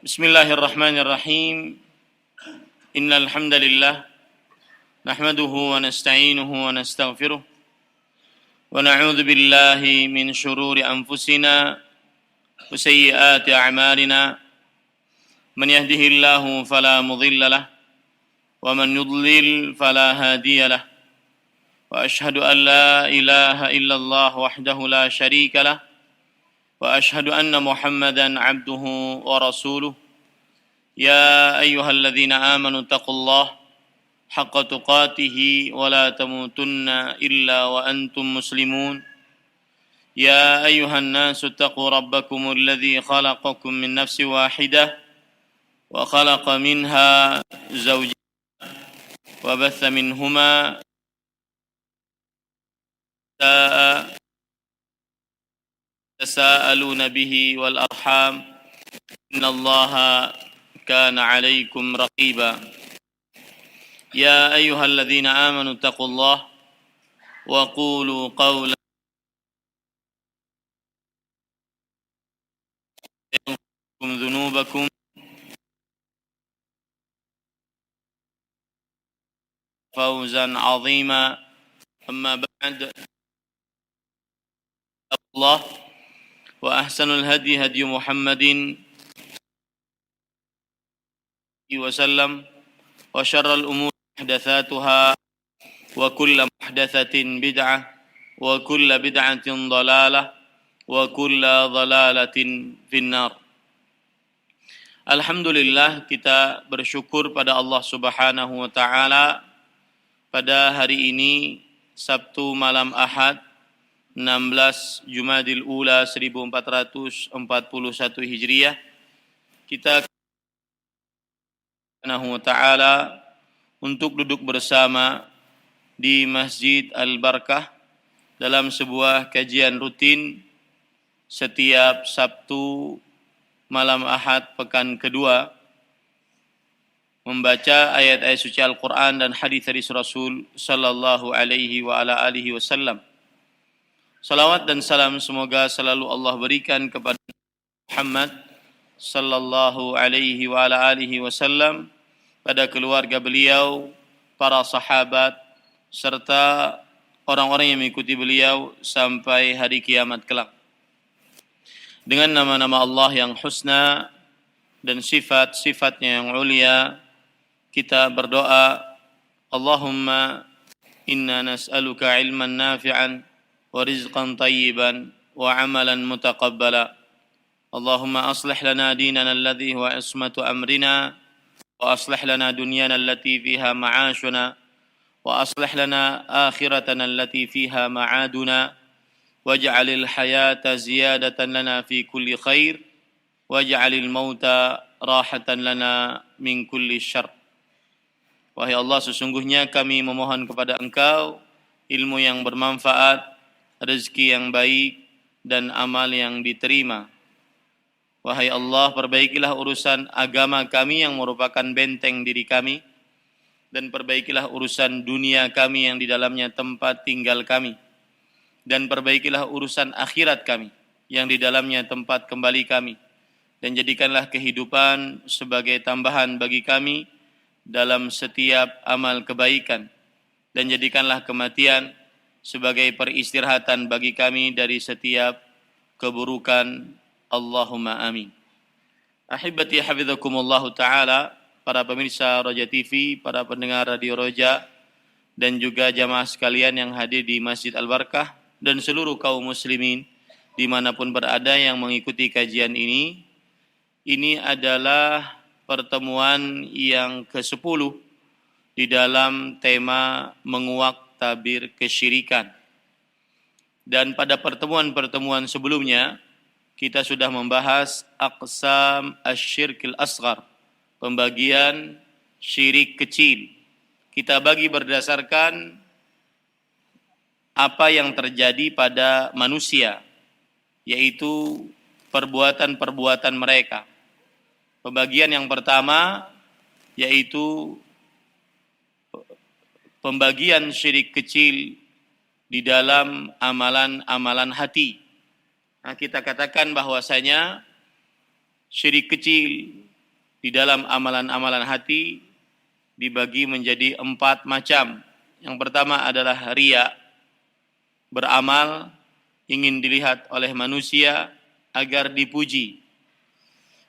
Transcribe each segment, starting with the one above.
Bismillahirrahmanirrahim. Innal hamdalillah nahmaduhu wa nasta'inuhu wa nastaghfiruh wa na'udzu billahi min shururi anfusina wa sayyiati a'malina. Man yahdihillahu fala mudilla lahu wa man yudlil fala hadiya lahu. Wa ashhadu an la ilaha illallah wahdahu la syarika lahu wa ashhadu anna Muhammadan 'abduhu wa rasuluh. يا أيها الذين آمنوا اتقوا الله حق تقاته ولا تموتن إلا وأنتم مسلمون. يا أيها الناس اتقوا ربكم الذي خلقكم من نفس واحدة وخلق منها زوجها وبث منهما تساءلون به والأرحام إن الله كان عليكم رقيبا. يا أيها الذين آمنوا اتقوا الله وقولوا قولا يغفر ذنوبكم فوزا عظيما. أما بعد الله وأحسن الهدي هدي محمد وسلم وشر الأمور محدثاتها وكل محدثة بدعة وكل بدعة ضلالة وكل ضلالة في النار. Alhamdulillah, kita bersyukur pada Allah Subhanahu wa taala pada hari ini Sabtu malam Ahad 16 Jumadil Ula 1441 Hijriah, kita Subhanahu wa ta'ala untuk duduk bersama di Masjid Al-Barkah dalam sebuah kajian rutin setiap Sabtu malam Ahad pekan kedua, membaca ayat-ayat suci Al-Quran dan hadis Rasul sallallahu alaihi wa ala alihi wasallam. Salawat dan salam semoga selalu Allah berikan kepada Muhammad sallallahu alaihi wa ala alihi wasallam, pada keluarga beliau, para sahabat, serta orang-orang yang mengikuti beliau sampai hari kiamat kelak. Dengan nama-nama Allah yang husna dan sifat-sifatnya yang ulia, kita berdoa, Allahumma inna nas'aluka ilman nafi'an wa rizqan tayyiban wa amalan mutaqabbala. Allahumma aslih lana dinana alladhi huwa ismatu amrina wa aslih lana dunyana allati fiha ma'ashuna wa aslih lana akhiratana allati fiha ma'aduna waj'alil hayata ziyadatan lana fi kulli khair waj'alil mauta rahatan lana min kulli syarr. Wahai Allah, sesungguhnya kami memohon kepada Engkau ilmu yang bermanfaat, rezeki yang baik, dan amal yang diterima. Wahai Allah, perbaikilah urusan agama kami yang merupakan benteng diri kami, dan perbaikilah urusan dunia kami yang di dalamnya tempat tinggal kami, dan perbaikilah urusan akhirat kami yang di dalamnya tempat kembali kami, dan jadikanlah kehidupan sebagai tambahan bagi kami dalam setiap amal kebaikan, dan jadikanlah kematian sebagai peristirahatan bagi kami dari setiap keburukan. Allahumma amin. Ahibati hafizakumullahu ta'ala, para pemirsa Roja TV, para pendengar Radio Roja, dan juga jamaah sekalian yang hadir di Masjid Al-Barkah, dan seluruh kaum muslimin dimanapun berada yang mengikuti kajian ini. Ini adalah pertemuan yang ke-10 di dalam tema menguak tabir kesyirikan. Dan pada pertemuan-pertemuan sebelumnya, kita sudah membahas aqsam asyirkil asghar, pembagian syirik kecil. Kita bagi berdasarkan apa yang terjadi pada manusia, yaitu perbuatan-perbuatan mereka. Pembagian yang pertama yaitu pembagian syirik kecil di dalam amalan-amalan hati. Nah, kita katakan bahwasanya syirik kecil di dalam amalan-amalan hati dibagi menjadi 4 macam. Yang pertama adalah riya, beramal ingin dilihat oleh manusia agar dipuji.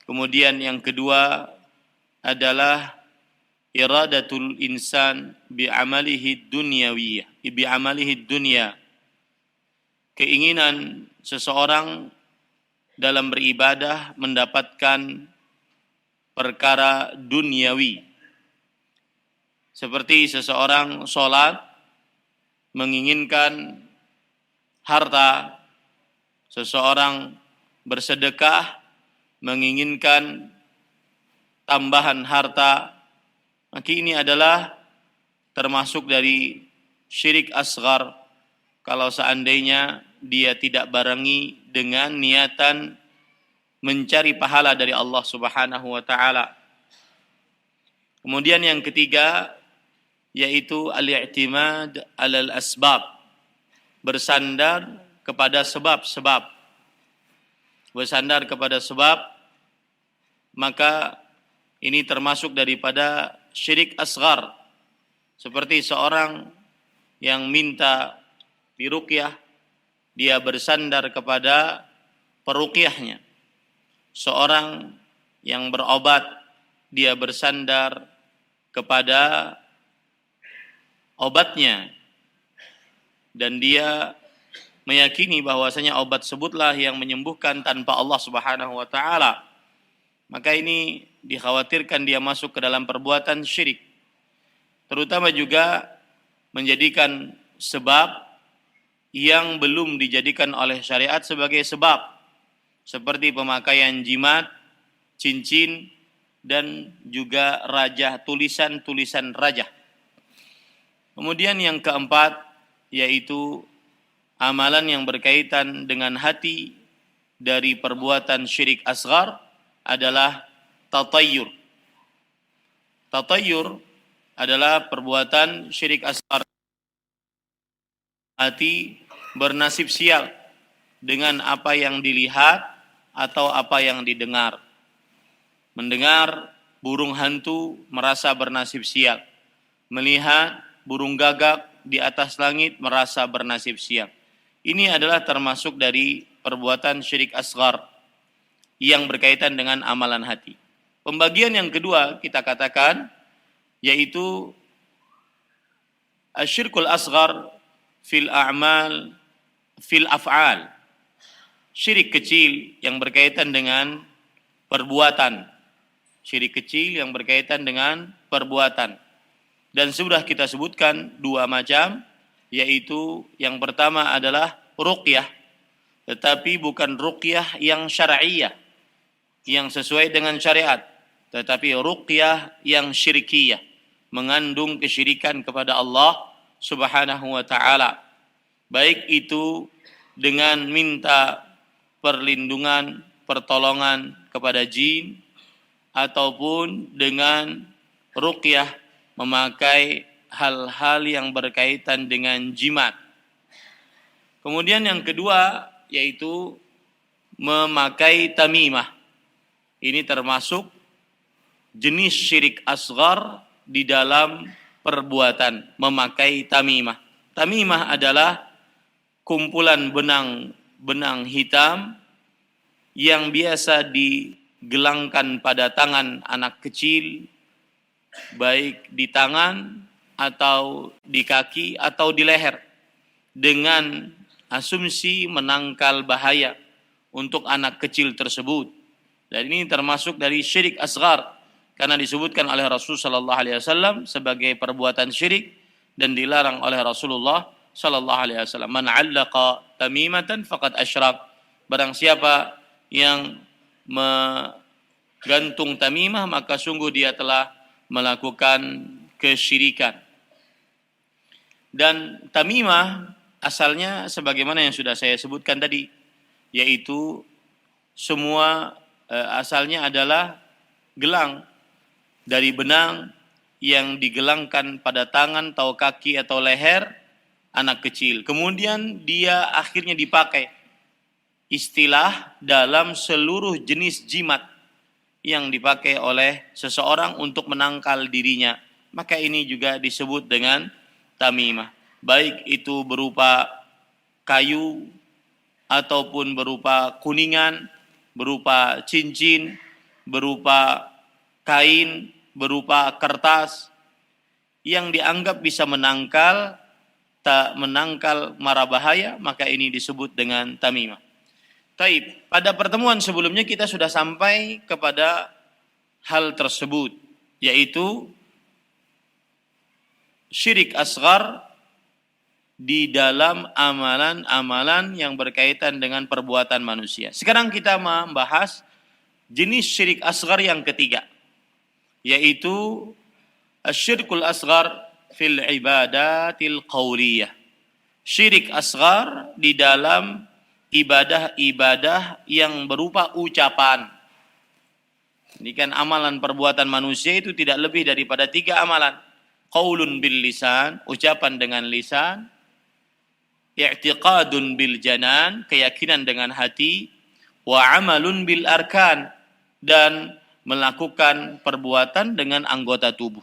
Kemudian yang kedua adalah iradatul insan bi'amalihi dunyawiyah, bi'amalihi dunya. Keinginan seseorang dalam beribadah mendapatkan perkara duniawi. Seperti seseorang sholat menginginkan harta, seseorang bersedekah menginginkan tambahan harta, maka ini adalah termasuk dari syirik asghar kalau seandainya dia tidak barengi dengan niatan mencari pahala dari Allah Subhanahu wa taala. Kemudian yang ketiga yaitu al-i'timad 'alal asbab, bersandar kepada sebab-sebab. Bersandar kepada sebab, maka ini termasuk daripada syirik asghar. Seperti seorang yang minta diruqyah, dia bersandar kepada peruqyahnya. Seorang yang berobat, dia bersandar kepada obatnya, dan dia meyakini bahwasanya obat sebutlah yang menyembuhkan tanpa Allah Subhanahu wa taala. Maka ini dikhawatirkan dia masuk ke dalam perbuatan syirik. Terutama juga menjadikan sebab yang belum dijadikan oleh syariat sebagai sebab, seperti pemakaian jimat, cincin, dan juga rajah, tulisan-tulisan rajah. Kemudian yang keempat yaitu amalan yang berkaitan dengan hati dari perbuatan syirik asghar adalah tatayyur. Tatayyur adalah perbuatan syirik asghar. Hati bernasib sial dengan apa yang dilihat atau apa yang didengar. Mendengar burung hantu merasa bernasib sial. Melihat burung gagak di atas langit merasa bernasib sial. Ini adalah termasuk dari perbuatan syirik asghar yang berkaitan dengan amalan hati. Pembagian yang kedua kita katakan yaitu asyirkul asghar fil a'mal fil af'al. Syirik kecil yang berkaitan dengan perbuatan. Syirik kecil yang berkaitan dengan perbuatan. Dan sudah kita sebutkan 2 macam, yaitu yang pertama adalah ruqyah, tetapi bukan ruqyah yang syar'iyah, yang sesuai dengan syariat, tetapi ruqyah yang syirkiyah, mengandung kesyirikan kepada Allah Subhanahu wa taala. Baik itu dengan minta perlindungan, pertolongan kepada jin, ataupun dengan ruqyah memakai hal-hal yang berkaitan dengan jimat. Kemudian yang kedua yaitu memakai tamimah. Ini termasuk jenis syirik asghar di dalam perbuatan memakai tamimah. Tamimah adalah kumpulan benang hitam yang biasa digelangkan pada tangan anak kecil, baik di tangan atau di kaki atau di leher, dengan asumsi menangkal bahaya untuk anak kecil tersebut. Dan ini termasuk dari syirik asghar karena disebutkan oleh Rasul sallallahu alaihi wasallam sebagai perbuatan syirik dan dilarang oleh Rasulullah sallallahu alaihi wasallam. Man 'allaqa tamimatan faqad asyrak. Barang siapa yang menggantung tamimah maka sungguh dia telah melakukan kesyirikan. Dan tamimah asalnya sebagaimana yang sudah saya sebutkan tadi, yaitu semua asalnya adalah gelang dari benang yang digelangkan pada tangan atau kaki atau leher anak kecil. Kemudian dia akhirnya dipakai istilah dalam seluruh jenis jimat yang dipakai oleh seseorang untuk menangkal dirinya, maka ini juga disebut dengan tamimah. Baik itu berupa kayu ataupun berupa kuningan, berupa cincin, berupa kain, berupa kertas yang dianggap bisa menangkal mara bahaya, maka ini disebut dengan tamimah. Taib, pada pertemuan sebelumnya kita sudah sampai kepada hal tersebut, yaitu syirik asghar di dalam amalan-amalan yang berkaitan dengan perbuatan manusia. Sekarang kita membahas jenis syirik asghar yang ketiga, yaitu asyirkul asghar fil ibadatil qawliyah. Syirik asghar di dalam ibadah-ibadah yang berupa ucapan. Ini kan amalan perbuatan manusia itu tidak lebih daripada 3 amalan. Qaulun bil lisan, ucapan dengan lisan. I'tiqadun bil janan, keyakinan dengan hati. Wa amalun bil arkan, dan melakukan perbuatan dengan anggota tubuh.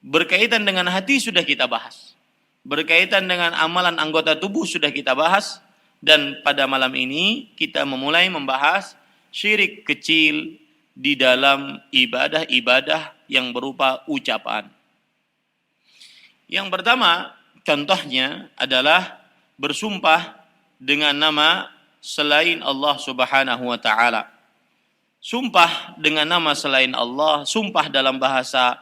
Berkaitan dengan hati sudah kita bahas. Berkaitan dengan amalan anggota tubuh sudah kita bahas, dan pada malam ini kita memulai membahas syirik kecil di dalam ibadah-ibadah yang berupa ucapan. Yang pertama, contohnya adalah bersumpah dengan nama selain Allah Subhanahu wa taala. Sumpah dengan nama selain Allah, sumpah dalam bahasa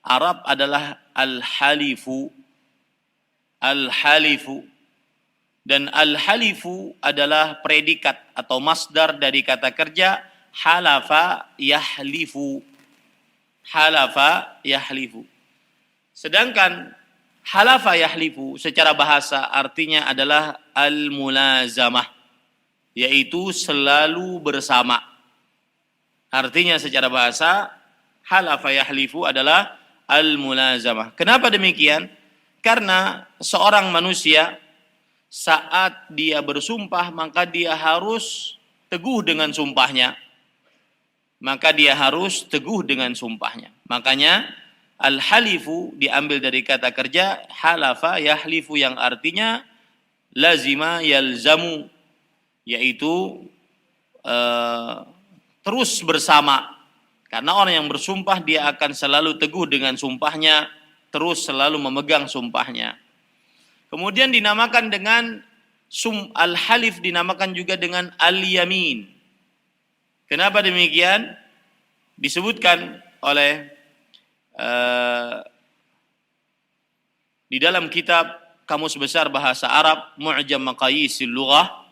Arab adalah al-halifu. Al-halifu. Dan al-halifu adalah predikat atau masdar dari kata kerja halafa yahlifu. Halafa yahlifu. Sedangkan halafa yahlifu secara bahasa artinya adalah al-mulazamah, yaitu selalu bersama. Artinya secara bahasa halafa yahlifu adalah al-mulazamah. Kenapa demikian? Karena seorang manusia saat dia bersumpah, maka dia harus teguh dengan sumpahnya. Makanya al-halifu diambil dari kata kerja halafa yahlifu, yang artinya lazima yalzamu, yaitu terus bersama. Karena orang yang bersumpah dia akan selalu teguh dengan sumpahnya, terus selalu memegang sumpahnya. Kemudian dinamakan dengan al-halif, dinamakan juga dengan al-yamin. Kenapa demikian? Disebutkan oleh di dalam kitab Kamus Besar Bahasa Arab Mu'jam Maqayisil Lughah,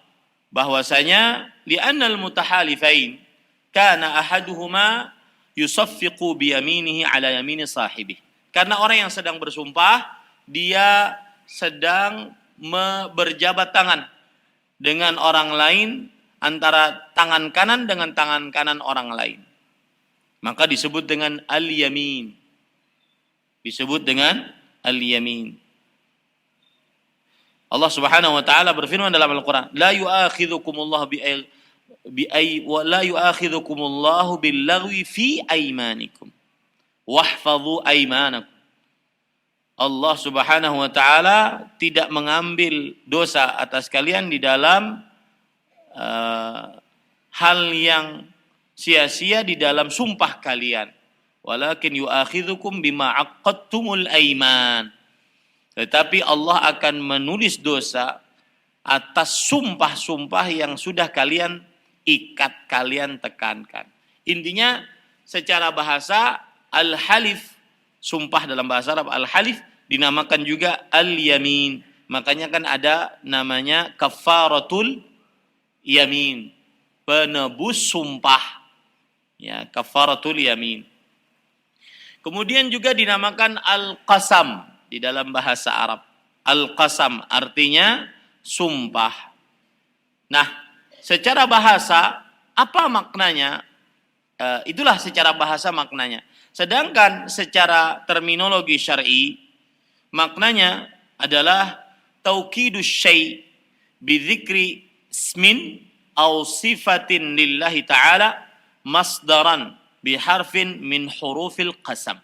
bahwasanya li'annal mutahalifain kana ahaduhuma yusaffiqu bi yaminihi ala yamini sahibih. Karena orang yang sedang bersumpah, dia sedang berjabat tangan dengan orang lain, antara tangan kanan dengan tangan kanan orang lain. Maka disebut dengan al-yamin. Allah Subhanahu wa taala berfirman dalam Al-Qur'an, la yu'akhidhukumullahu la yu'akhidhukumullahu bil-laghwi fi aymanikum. Wahfadhu aymanakum. Allah Subhanahu wa taala tidak mengambil dosa atas kalian di dalam hal yang sia-sia di dalam sumpah kalian. Walakin yu'akhidhukum bima 'aqadtumul aiman. Tetapi Allah akan menulis dosa atas sumpah-sumpah yang sudah kalian ikat, kalian tekankan. Intinya secara bahasa al-halif, sumpah dalam bahasa Arab al-halif dinamakan juga al-yamin. Makanya kan ada namanya kafaratul yamin, penebus sumpah. Ya, kafaratul yamin. Kemudian juga dinamakan al-qasam di dalam bahasa Arab. Al-qasam artinya sumpah. Nah, secara bahasa apa maknanya? Itulah secara bahasa maknanya. Sedangkan secara terminologi syar'i, maknanya adalah taukidus syai' bi dzikri ismin aw sifatin lillahi ta'ala masdaran biharfin min hurufil qasam.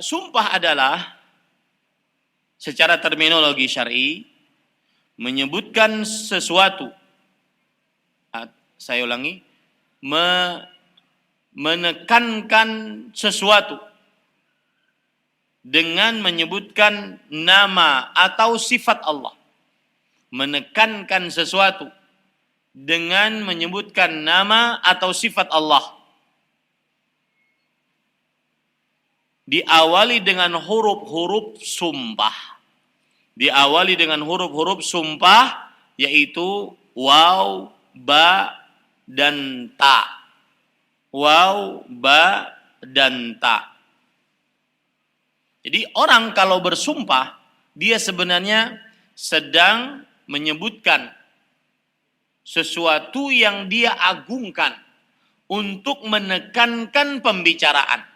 Sumpah adalah secara terminologi syar'i menyebutkan sesuatu. Saya ulangi, menekankan sesuatu dengan menyebutkan nama atau sifat Allah. Menekankan sesuatu dengan menyebutkan nama atau sifat Allah. Diawali dengan huruf-huruf sumpah. Diawali dengan huruf-huruf sumpah, yaitu waw, ba, dan ta. Waw, ba, dan ta. Jadi orang kalau bersumpah, dia sebenarnya sedang menyebutkan sesuatu yang dia agungkan untuk menekankan pembicaraan.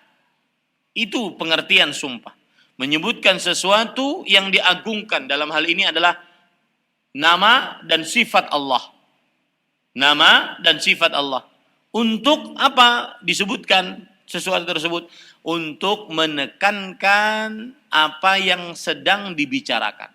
Itu pengertian sumpah. Menyebutkan sesuatu yang diagungkan. Dalam hal ini adalah nama dan sifat Allah. Nama dan sifat Allah. Untuk apa disebutkan sesuatu tersebut? Untuk menekankan apa yang sedang dibicarakan.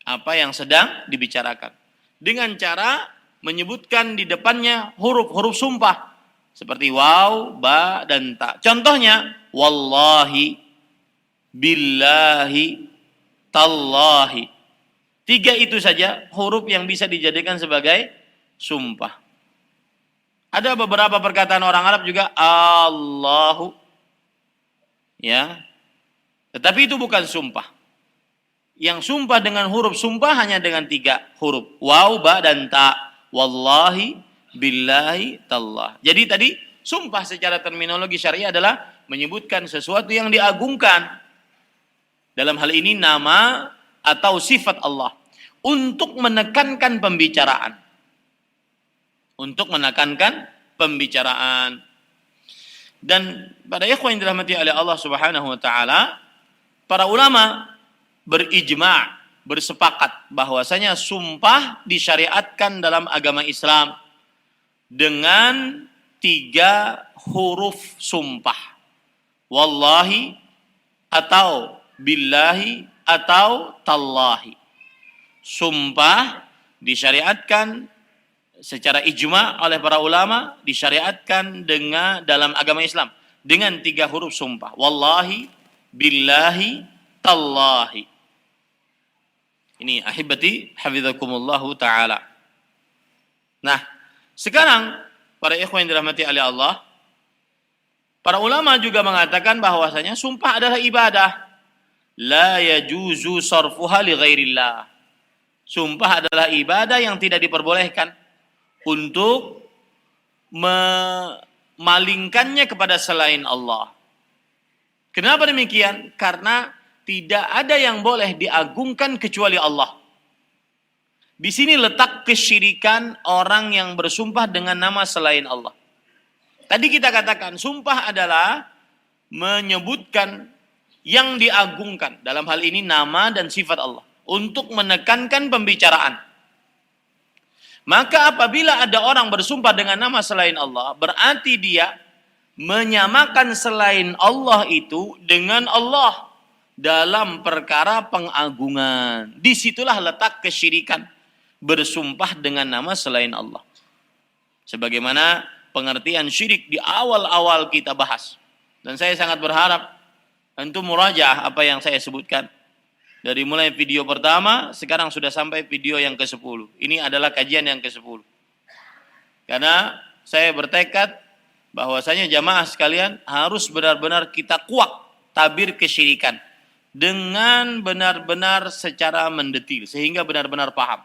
Apa yang sedang dibicarakan. Dengan cara menyebutkan di depannya huruf-huruf sumpah. Seperti waw, ba, dan ta. Contohnya, wallahi, billahi, tallahi. 3 itu saja huruf yang bisa dijadikan sebagai sumpah. Ada beberapa perkataan orang Arab juga, Allahu. Ya. Tetapi itu bukan sumpah. Yang sumpah dengan huruf sumpah hanya dengan 3 huruf. Waw, ba, dan ta. Wallahi, billahi, tallah. Jadi tadi sumpah secara terminologi syariah adalah menyebutkan sesuatu yang diagungkan. Dalam hal ini nama atau sifat Allah. Untuk menekankan pembicaraan. Untuk menekankan pembicaraan. Dan pada ikhwan yang dirahmati oleh Allah Subhanahu wa taala, para ulama berijma', bersepakat bahwasanya sumpah disyariatkan dalam agama Islam dengan 3 huruf sumpah. Wallahi atau billahi atau tallahi. Sumpah disyariatkan secara ijma' oleh para ulama, disyariatkan dengan dalam agama Islam dengan 3 huruf sumpah. Wallahi, billahi, tallahi. Ini ahibati hafizakumullahu ta'ala. Nah, sekarang para ikhwan yang dirahmati oleh Allah, para ulama juga mengatakan bahwasanya sumpah adalah ibadah. La yajuzu sarfuha li ghairillah. Sumpah adalah ibadah yang tidak diperbolehkan untuk memalingkannya kepada selain Allah. Kenapa demikian? Karena tidak ada yang boleh diagungkan kecuali Allah. Di sini letak kesyirikan orang yang bersumpah dengan nama selain Allah. Tadi kita katakan sumpah adalah menyebutkan yang diagungkan. Dalam hal ini nama dan sifat Allah. Untuk menekankan pembicaraan. Maka apabila ada orang bersumpah dengan nama selain Allah, berarti dia menyamakan selain Allah itu dengan Allah dalam perkara pengagungan. Disitulah letak kesyirikan. Bersumpah dengan nama selain Allah. Sebagaimana pengertian syirik di awal-awal kita bahas. Dan saya sangat berharap untuk murajaah apa yang saya sebutkan. Dari mulai video pertama, sekarang sudah sampai video yang ke-10. Ini adalah kajian yang ke-10. Karena saya bertekad bahwasanya jamaah sekalian harus benar-benar kita kuak tabir kesyirikan. Dengan benar-benar secara mendetil sehingga benar-benar paham.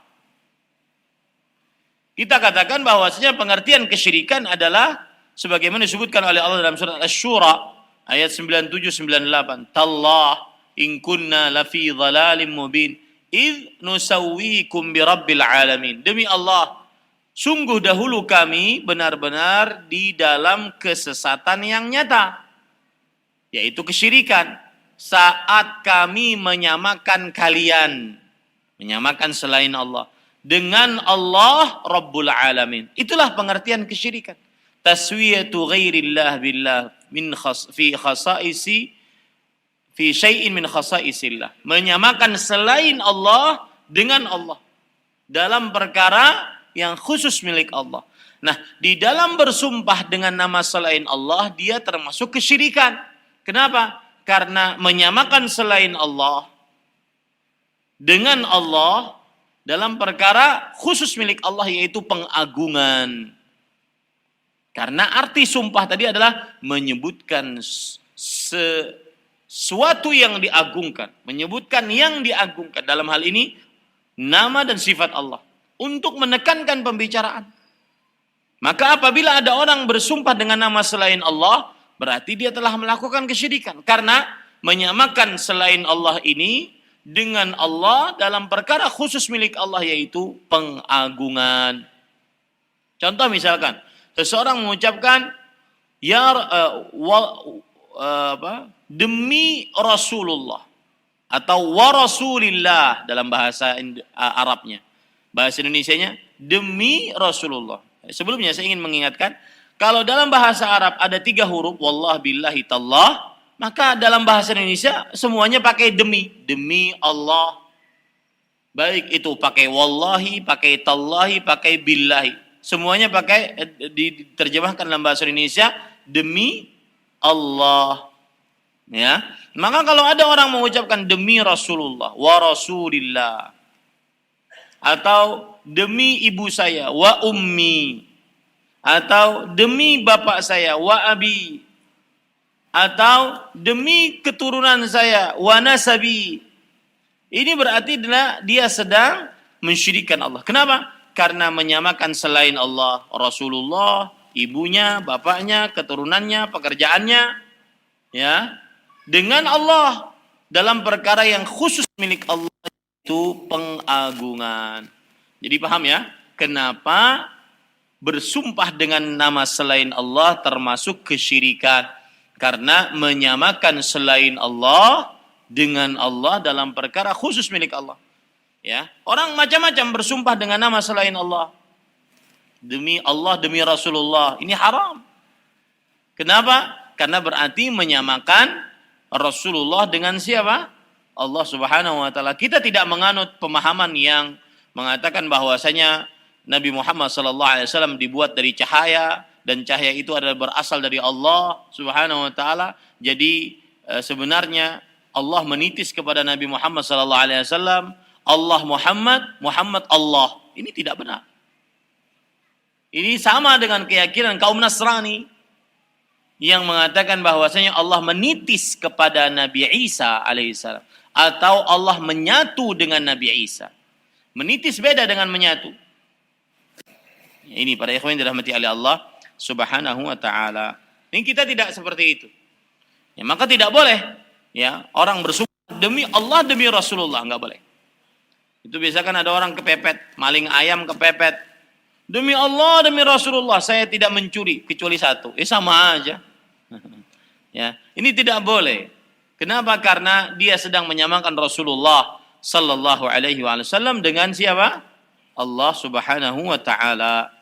Kita katakan bahwasanya pengertian kesyirikan adalah sebagaimana disebutkan oleh Allah dalam surat Asy-Syura ayat 97-98. Tallah in kunna lafi dhalalim mubin id nusawwikum bi rabbil alamin. Demi Allah, sungguh dahulu kami benar-benar di dalam kesesatan yang nyata, yaitu kesyirikan. Saat kami menyamakan kalian, menyamakan selain Allah dengan Allah Rabbul Alamin. Itulah pengertian kesyirikan. Taswiyatu ghairillah billah fi khasaisi fi syai'in min khasaisillah. Menyamakan selain Allah dengan Allah dalam perkara yang khusus milik Allah. Nah, di dalam bersumpah dengan nama selain Allah, dia termasuk kesyirikan. Kenapa? Karena menyamakan selain Allah dengan Allah dalam perkara khusus milik Allah, yaitu pengagungan. Karena arti sumpah tadi adalah menyebutkan sesuatu yang diagungkan, menyebutkan yang diagungkan, dalam hal ini nama dan sifat Allah, untuk menekankan pembicaraan. Maka apabila ada orang bersumpah dengan nama selain Allah, berarti dia telah melakukan kesyirikan. Karena menyamakan selain Allah ini dengan Allah dalam perkara khusus milik Allah, yaitu pengagungan. Contoh misalkan, seseorang mengucapkan demi Rasulullah atau wa Rasulillah dalam bahasa Arabnya. Bahasa Indonesianya demi Rasulullah. Sebelumnya saya ingin mengingatkan, kalau dalam bahasa Arab ada 3 huruf, wallah, billahi, tallah, maka dalam bahasa Indonesia semuanya pakai demi Allah. Baik itu pakai wallahi, pakai tallahi, pakai billahi. Semuanya pakai, diterjemahkan dalam bahasa Indonesia demi Allah. Ya. Maka kalau ada orang mengucapkan demi Rasulullah, wa Rasulillah, atau demi ibu saya, wa ummi, atau demi bapak saya, wa abi, atau demi keturunan saya, wa nasabi, ini berarti dia sedang mensyirikkan Allah. Kenapa? Karena menyamakan selain Allah, Rasulullah, ibunya, bapaknya, keturunannya, pekerjaannya, ya, dengan Allah dalam perkara yang khusus milik Allah, itu pengagungan. Jadi paham ya, kenapa bersumpah dengan nama selain Allah termasuk kesyirikan? Karena menyamakan selain Allah dengan Allah dalam perkara khusus milik Allah. Ya, orang macam-macam bersumpah dengan nama selain Allah. Demi Allah, demi Rasulullah, ini haram. Kenapa? Karena berarti menyamakan Rasulullah dengan siapa? Allah Subhanahu wa taala. Kita tidak menganut pemahaman yang mengatakan bahwasanya Nabi Muhammad sallallahu alaihi wasallam dibuat dari cahaya dan cahaya itu adalah berasal dari Allah Subhanahu wa taala. Jadi sebenarnya Allah menitis kepada Nabi Muhammad sallallahu alaihi wasallam, Allah Muhammad, Muhammad Allah. Ini tidak benar. Ini sama dengan keyakinan kaum Nasrani yang mengatakan bahwasanya Allah menitis kepada Nabi Isa alaihissalam, atau Allah menyatu dengan Nabi Isa. Menitis beda dengan menyatu. Ini para ikhwan yang dirahmati oleh Allah Subhanahu wa taala. Ini kita tidak seperti itu. Ya, maka tidak boleh ya orang bersumpah demi Allah, demi Rasulullah, enggak boleh. Itu biasa kan ada orang kepepet, maling ayam kepepet. Demi Allah, demi Rasulullah, saya tidak mencuri kecuali 1. Sama aja. Ya, ini tidak boleh. Kenapa? Karena dia sedang menyamakan Rasulullah sallallahu alaihi wasallam dengan siapa? Allah Subhanahu wa taala.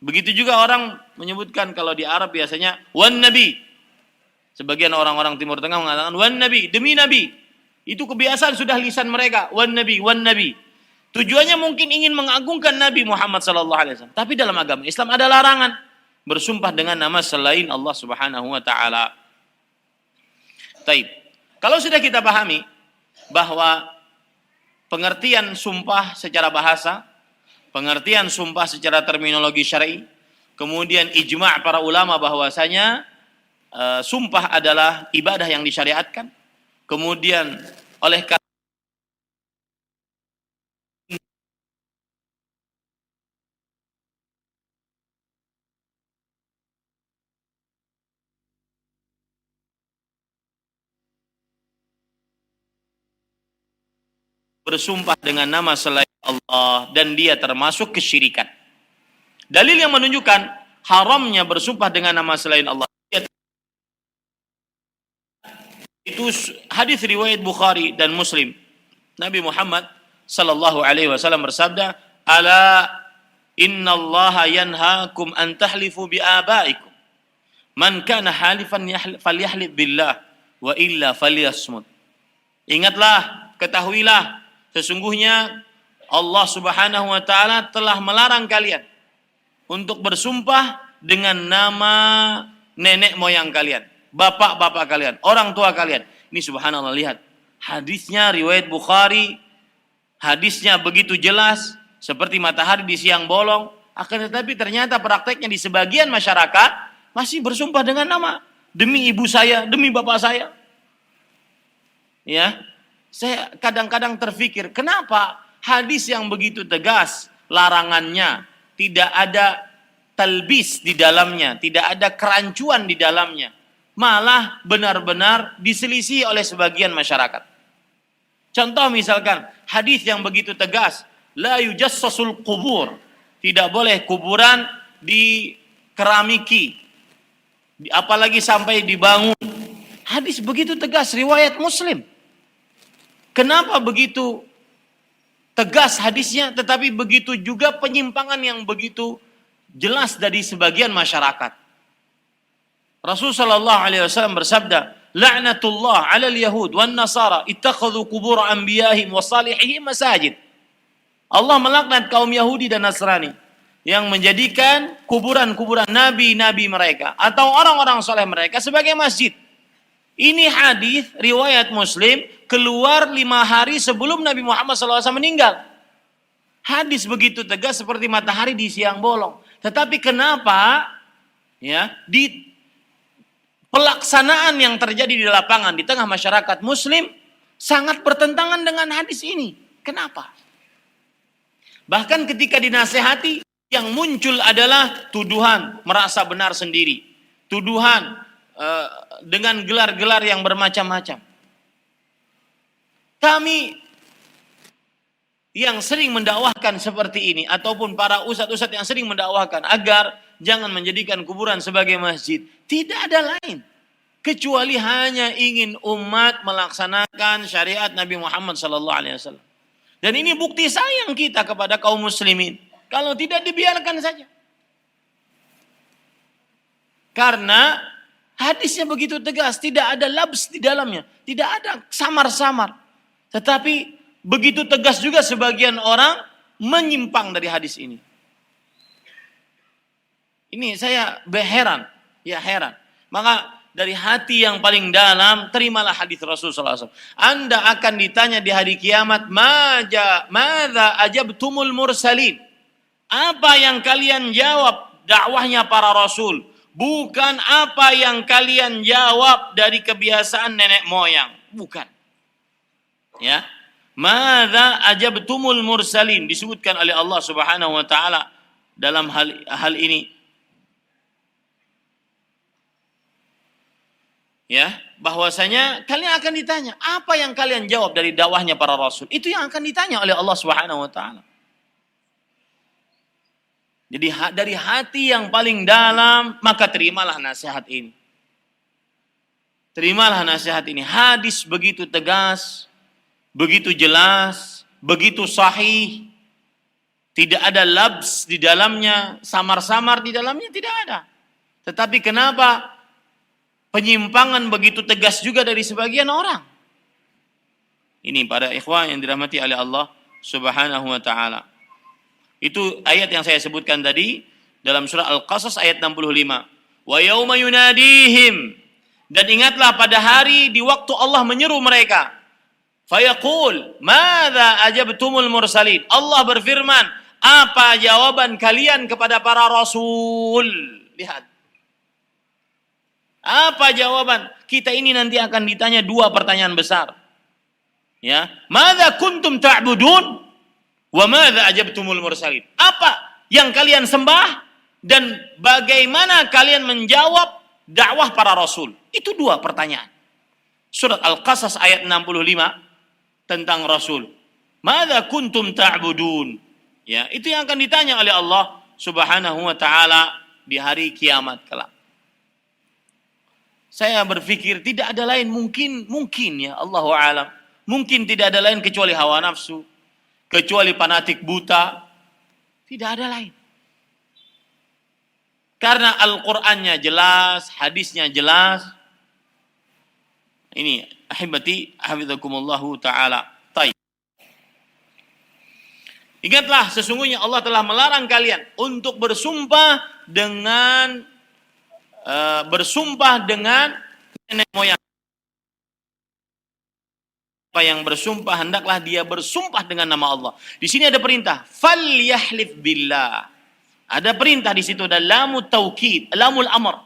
Begitu juga orang menyebutkan, kalau di Arab biasanya wan nabi. Sebagian orang-orang Timur Tengah mengatakan wan nabi, demi nabi. Itu kebiasaan sudah lisan mereka, wan nabi, wan nabi. Tujuannya mungkin ingin mengagungkan Nabi Muhammad sallallahu alaihi wasallam. Tapi dalam agama Islam ada larangan bersumpah dengan nama selain Allah Subhanahu wa taala. Taib. Kalau sudah kita pahami bahwa pengertian sumpah secara bahasa, pengertian sumpah secara terminologi syar'i, kemudian ijma' para ulama bahwasanya sumpah adalah ibadah yang disyariatkan, kemudian oleh karena bersumpah dengan nama selain Allah dan dia termasuk kesyirikan. Dalil yang menunjukkan haramnya bersumpah dengan nama selain Allah itu hadis riwayat Bukhari dan Muslim. Nabi Muhammad sallallahu alaihi wasallam bersabda, ala innallaha yanhaakum an tahlifu bi abaikum. Man kana halifan falyahlif billah wa illa falyasmut. Ingatlah, ketahuilah, sesungguhnya Allah Subhanahu wa taala telah melarang kalian untuk bersumpah dengan nama nenek moyang kalian, bapak-bapak kalian, orang tua kalian. Ini subhanallah, lihat. Hadisnya riwayat Bukhari, hadisnya begitu jelas seperti matahari di siang bolong, akan tetapi ternyata prakteknya di sebagian masyarakat masih bersumpah dengan nama, demi ibu saya, demi bapak saya. Ya, saya kadang-kadang terfikir, kenapa hadis yang begitu tegas larangannya, tidak ada talbis di dalamnya, tidak ada kerancuan di dalamnya, malah benar-benar diselisih oleh sebagian masyarakat. Contoh misalkan hadis yang begitu tegas, la yujassasul qubur, tidak boleh kuburan dikeramiki, apalagi sampai dibangun. Hadis begitu tegas, riwayat Muslim. Kenapa begitu tegas hadisnya, tetapi begitu juga penyimpangan yang begitu jelas dari sebagian masyarakat? Rasul sallallahu alaihi wasallam bersabda, "La'natullah 'alal yahud wan nasara ittakhadhu qubur anbiya'ihim wa salihihim masajid." Allah melaknat kaum Yahudi dan Nasrani yang menjadikan kuburan-kuburan nabi-nabi mereka atau orang-orang soleh mereka sebagai masjid. Ini hadis riwayat Muslim, keluar 5 hari sebelum Nabi Muhammad SAW meninggal. Hadis begitu tegas seperti matahari di siang bolong. Tetapi kenapa ya di pelaksanaan yang terjadi di lapangan di tengah masyarakat Muslim sangat bertentangan dengan hadis ini? Kenapa? Bahkan ketika dinasehati, yang muncul adalah tuduhan merasa benar sendiri, tuduhan dengan gelar-gelar yang bermacam-macam. Kami yang sering mendakwahkan seperti ini, ataupun para ustadz-ustadz yang sering mendakwahkan agar jangan menjadikan kuburan sebagai masjid, tidak ada lain kecuali hanya ingin umat melaksanakan syariat Nabi Muhammad SAW. Dan ini bukti sayang kita kepada kaum muslimin. Kalau tidak, dibiarkan saja. Karena hadisnya begitu tegas, tidak ada labs di dalamnya, tidak ada samar-samar. Tetapi begitu tegas juga sebagian orang menyimpang dari hadis ini. Ini saya heran, ya heran. Maka dari hati yang paling dalam, terimalah hadis Rasulullah SAW. Anda akan ditanya di hari kiamat, madza ajabtumul mursalin? Apa yang kalian jawab dakwahnya para rasul? Bukan apa yang kalian jawab dari kebiasaan nenek moyang. Bukan. Ya. Madza ajabtumul mursalin, disebutkan oleh Allah Subhanahu wa taala dalam hal ini. Ya, bahwasanya kalian akan ditanya, apa yang kalian jawab dari dakwahnya para rasul? Itu yang akan ditanya oleh Allah Subhanahu wa taala. Jadi dari hati yang paling dalam, maka terimalah nasihat ini. Terimalah nasihat ini. Hadis begitu tegas, begitu jelas, begitu sahih. Tidak ada labs di dalamnya, samar-samar di dalamnya, tidak ada. Tetapi kenapa penyimpangan begitu tegas juga dari sebagian orang? Ini para ikhwan yang dirahmati oleh Allah Subhanahu wa taala. Itu ayat yang saya sebutkan tadi dalam surah Al-Qasas ayat 65. Wa yauma yunadihim, dan ingatlah pada hari di waktu Allah menyeru mereka. Fayaqul madza ajabtumul mursalin. Allah berfirman, apa jawaban kalian kepada para rasul? Lihat. Apa jawaban? Kita ini nanti akan ditanya 2 pertanyaan besar. Ya, madza kuntum ta'budun? Wa madza ajabtumul mursalin? Apa yang kalian sembah dan bagaimana kalian menjawab dakwah para rasul? Itu 2 pertanyaan. Surat Al-Qasas ayat 65 tentang rasul. Madza kuntum ta'budun? Ya, itu yang akan ditanya oleh Allah Subhanahu wa taala di hari kiamat kelak. Saya berpikir tidak ada lain, mungkin ya, Allahu a'lam. Mungkin tidak ada lain kecuali hawa nafsu, kecuali fanatik buta, Tidak ada lain. Karena Al-Qur'annya jelas, hadisnya jelas. Ini ahibati hafizakumullahu taala. Taib. Ingatlah sesungguhnya Allah telah melarang kalian untuk bersumpah dengan nenek moyang. Siapa yang bersumpah hendaklah dia bersumpah dengan nama Allah. Di sini ada perintah, falyahlif billah. Ada perintah di situ, ada lamut taukid, lamul amr.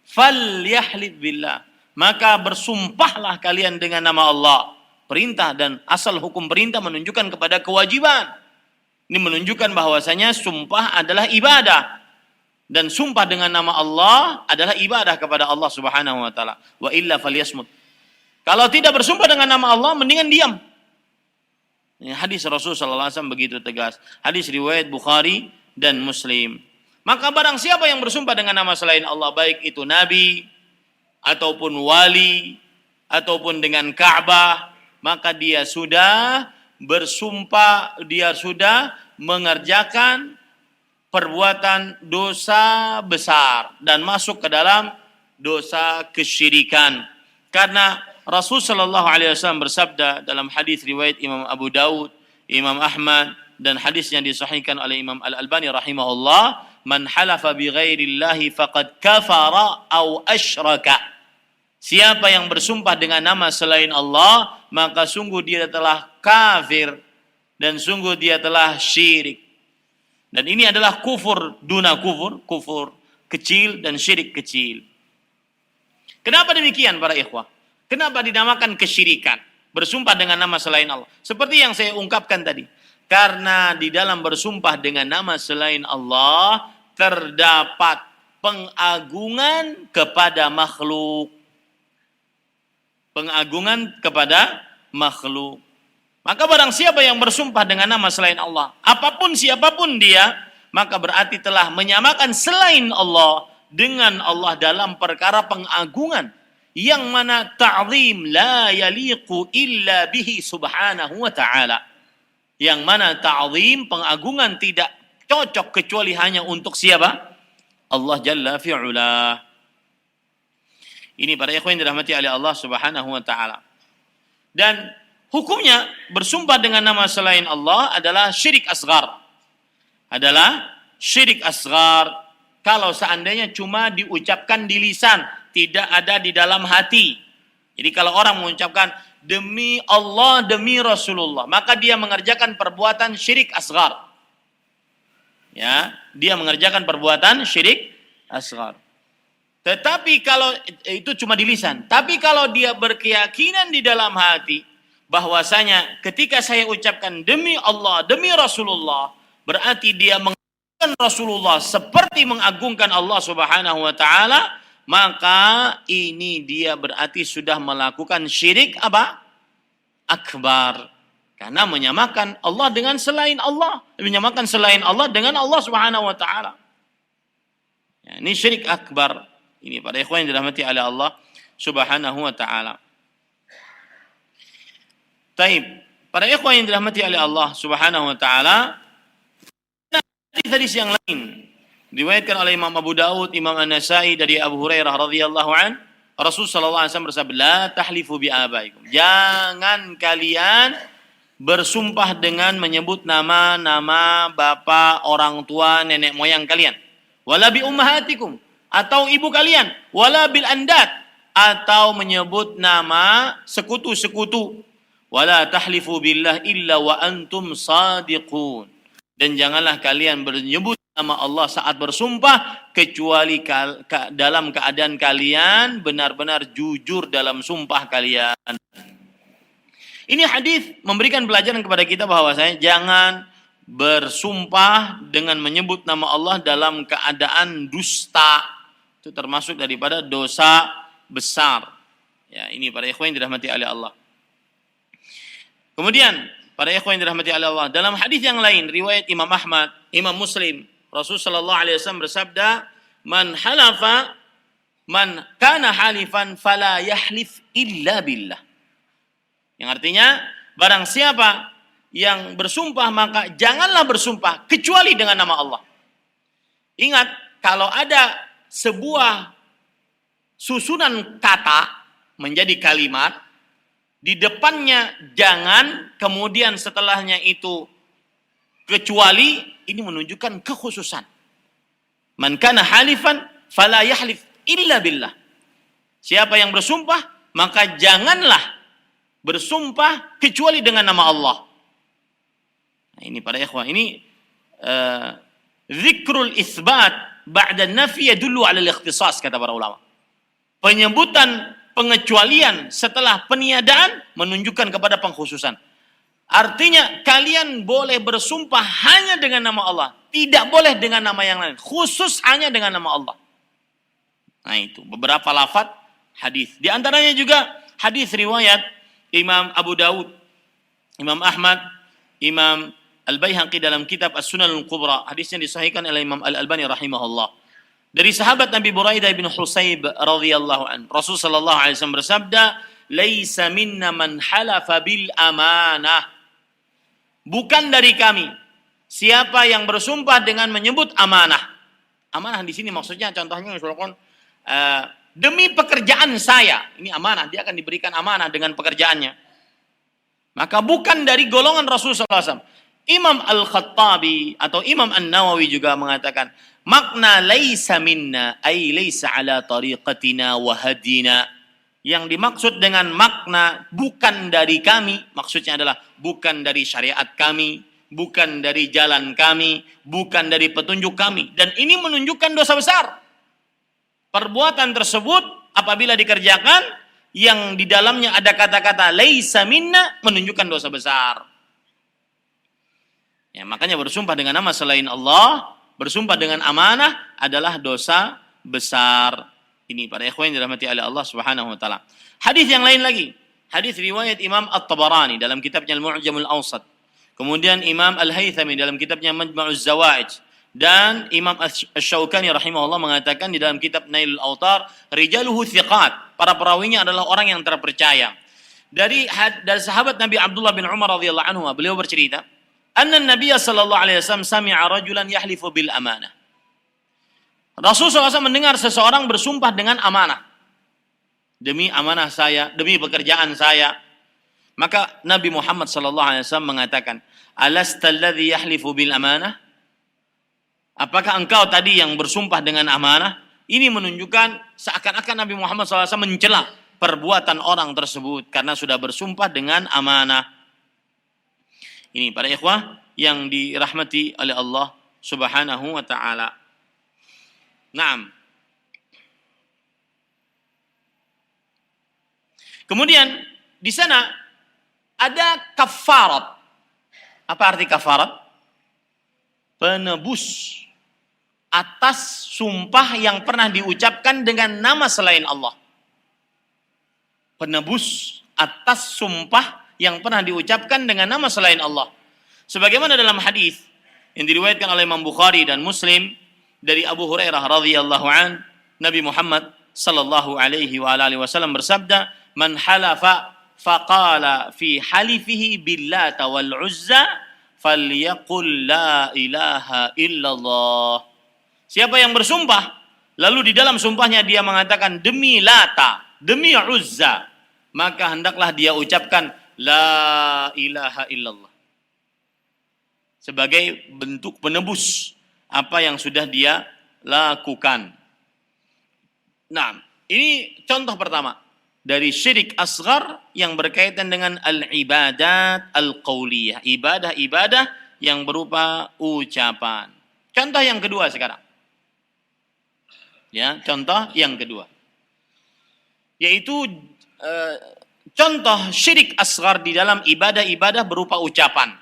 Falyahlif billah. Maka bersumpahlah kalian dengan nama Allah. Perintah dan asal hukum perintah menunjukkan kepada kewajiban. Ini menunjukkan bahwasanya sumpah adalah ibadah. Dan sumpah dengan nama Allah adalah ibadah kepada Allah Subhanahu wa taala. Wa illa falyasmut. Kalau tidak bersumpah dengan nama Allah, mendingan diam. Ini hadis Rasul sallallahu alaihi wasallam begitu tegas. Hadis riwayat Bukhari dan Muslim. Maka barang siapa yang bersumpah dengan nama selain Allah, baik itu nabi ataupun wali ataupun dengan Ka'bah, maka dia sudah bersumpah, dia sudah mengerjakan perbuatan dosa besar dan masuk ke dalam dosa kesyirikan. Karena Rasul sallallahu alaihi wasallam bersabda dalam hadis riwayat Imam Abu Daud, Imam Ahmad, dan hadisnya disahihkan oleh Imam Al-Albani rahimahullah, man halafa bi ghairillahi faqad kafara aw asyraka. Siapa yang bersumpah dengan nama selain Allah, maka sungguh dia telah kafir dan sungguh dia telah syirik. Dan ini adalah kufur duna kufur, kufur kecil dan syirik kecil. Kenapa demikian para ikhwah? Kenapa dinamakan kesyirikan? Bersumpah dengan nama selain Allah. Seperti yang saya ungkapkan tadi. Karena di dalam bersumpah dengan nama selain Allah terdapat pengagungan kepada makhluk. Pengagungan kepada makhluk. Maka barang siapa yang bersumpah dengan nama selain Allah, apapun siapapun dia, maka berarti telah menyamakan selain Allah dengan Allah dalam perkara pengagungan. Yang mana ta'zim la yaliqu illa bihi subhanahu wa ta'ala. Yang mana ta'zim, pengagungan tidak cocok kecuali hanya untuk siapa? Allah Jalla fi'ula. Ini para ikhwan yang dirahmati oleh Allah Subhanahu wa taala. Dan hukumnya bersumpah dengan nama selain Allah adalah syirik asghar. Adalah syirik asghar kalau seandainya cuma diucapkan di lisan, tidak ada di dalam hati. Jadi kalau orang mengucapkan demi Allah, demi Rasulullah, maka dia mengerjakan perbuatan syirik asghar. Ya, dia mengerjakan perbuatan syirik asghar. Tetapi kalau itu cuma di lisan, tapi kalau dia berkeyakinan di dalam hati bahwasanya ketika saya ucapkan demi Allah, demi Rasulullah, berarti dia mengagungkan Rasulullah seperti mengagungkan Allah Subhanahu wa taala, maka ini dia berarti sudah melakukan syirik apa? Akbar. Karena menyamakan Allah dengan selain Allah, menyamakan selain Allah dengan Allah Subhanahu wa taala. Ya, ini syirik akbar. Ini para ikhwan yang dirahmati oleh Allah Subhanahu wa taala. Taib, para ikhwan yang dirahmati oleh Allah Subhanahu wa taala, hadis yang lain diriwayatkan oleh Imam Abu Daud, Imam An-Nasa'i dari Abu Hurairah radhiyallahu an, Rasul sallallahu alaihi wasallam bersabda, "La tahlifu bi abaikum." Jangan kalian bersumpah dengan menyebut nama-nama bapak, orang tua, nenek moyang kalian. Wala bi ummahatikum, atau ibu kalian, wala bil andad, atau menyebut nama sekutu-sekutu. Wala tahlifu billah illa wa antum sadiqun. Dan janganlah kalian menyebut nama Allah saat bersumpah kecuali dalam keadaan kalian benar-benar jujur dalam sumpah kalian. Ini hadis memberikan pelajaran kepada kita bahwasanya jangan bersumpah dengan menyebut nama Allah dalam keadaan dusta. Itu termasuk daripada dosa besar. Ya, ini para ikhwan yang dirahmati oleh Allah. Kemudian para ikhwan yang dirahmati oleh Allah, dalam hadis yang lain riwayat Imam Ahmad, Imam Muslim, Rasul sallallahu alaihi wasallam bersabda, "Man halafa man kana halifan fala yahlif illa billah." Yang artinya barang siapa yang bersumpah, maka janganlah bersumpah kecuali dengan nama Allah. Ingat, kalau ada sebuah susunan kata menjadi kalimat, di depannya jangan, kemudian setelahnya itu kecuali, ini menunjukkan kekhususan. Man kana halifan fala yahlif illa billah. Siapa yang bersumpah, maka janganlah bersumpah kecuali dengan nama Allah. Nah, ini para ikhwan, ini zikrul isbat ba'da nafi yadullu 'ala al-ikhtisas, kata para ulama. Penyebutan pengecualian setelah peniadaan menunjukkan kepada pengkhususan. Artinya kalian boleh bersumpah hanya dengan nama Allah, tidak boleh dengan nama yang lain, khusus hanya dengan nama Allah. Nah, itu beberapa lafaz hadis. Di antaranya juga hadis riwayat Imam Abu Dawud, Imam Ahmad, Imam Al-Baihaqi dalam kitab As-Sunan Al-Kubra. Hadisnya disahihkan oleh Imam Al-Albani rahimahullah. Dari sahabat Nabi Buraidah bin Husayb radhiyallahu anhu, Rasul sallallahu alaihi wasallam bersabda, "Laisa minna man halafa bil amanah." Bukan dari kami siapa yang bersumpah dengan menyebut amanah. Amanah di sini maksudnya contohnya misalkan demi pekerjaan saya, ini amanah, dia akan diberikan amanah dengan pekerjaannya. Maka bukan dari golongan Rasul sallallahu alaihi wasallam. Imam Al-Khattabi atau Imam An-Nawawi juga mengatakan, makna laisa minna ay laisa ala tariqatina wa hadina. Yang dimaksud dengan makna bukan dari kami, maksudnya adalah bukan dari syariat kami, bukan dari jalan kami, bukan dari petunjuk kami. Dan ini menunjukkan dosa besar. Perbuatan tersebut apabila dikerjakan yang di dalamnya ada kata-kata laisa minna menunjukkan dosa besar. Ya, makanya bersumpah dengan nama selain Allah, bersumpah dengan amanah adalah dosa besar. Ini para ikhwan yang dirahmati oleh Allah Subhanahu wa taala. Hadis yang lain lagi, hadis riwayat Imam At-Tabarani dalam kitabnya Al-Mu'jamul Awsat. Kemudian Imam Al-Haythami dalam kitabnya Majma'uz Zawaid, dan Imam Asy-Syaukani rahimahullah mengatakan di dalam kitab Nailul Autar, rijaluhu thiqat, para perawinya adalah orang yang terpercaya. Dari sahabat Nabi Abdullah bin Umar radhiyallahu anhu, beliau bercerita, anna Nabi sallallahu alaihi wasallam sami'a rajulan yahlifu bil amanah. Rasul SAW mendengar seseorang bersumpah dengan amanah. Demi amanah saya, demi pekerjaan saya. Maka Nabi Muhammad sallallahu alaihi wasallam mengatakan, "Alasta alladhi yahlifu bil amanah?" Apakah engkau tadi yang bersumpah dengan amanah? Ini menunjukkan seakan-akan Nabi Muhammad SAW mencela perbuatan orang tersebut karena sudah bersumpah dengan amanah. Ini para ikhwah yang dirahmati oleh Allah Subhanahu wa taala. Naam. Kemudian di sana ada kafarat. Apa arti kafarat? Penebus atas sumpah yang pernah diucapkan dengan nama selain Allah. Penebus atas sumpah yang pernah diucapkan dengan nama selain Allah. Sebagaimana dalam hadis yang diriwayatkan oleh Imam Bukhari dan Muslim dari Abu Hurairah radhiyallahu an, Nabi Muhammad sallallahu alaihi wa alihi wasallam bersabda, "Man halafa faqala fi halifihi billata wal uzza falyaqul la ilaha illallah." Siapa yang bersumpah lalu di dalam sumpahnya dia mengatakan demi Lata, demi Uzza, maka hendaklah dia ucapkan la ilaha illallah sebagai bentuk penebus apa yang sudah dia lakukan. Nah, ini contoh pertama dari syirik asghar yang berkaitan dengan al-ibadat al-qauliyah, ibadah-ibadah yang berupa ucapan. Contoh yang kedua sekarang. Ya, contoh yang kedua. Yaitu contoh syirik asghar di dalam ibadah-ibadah berupa ucapan.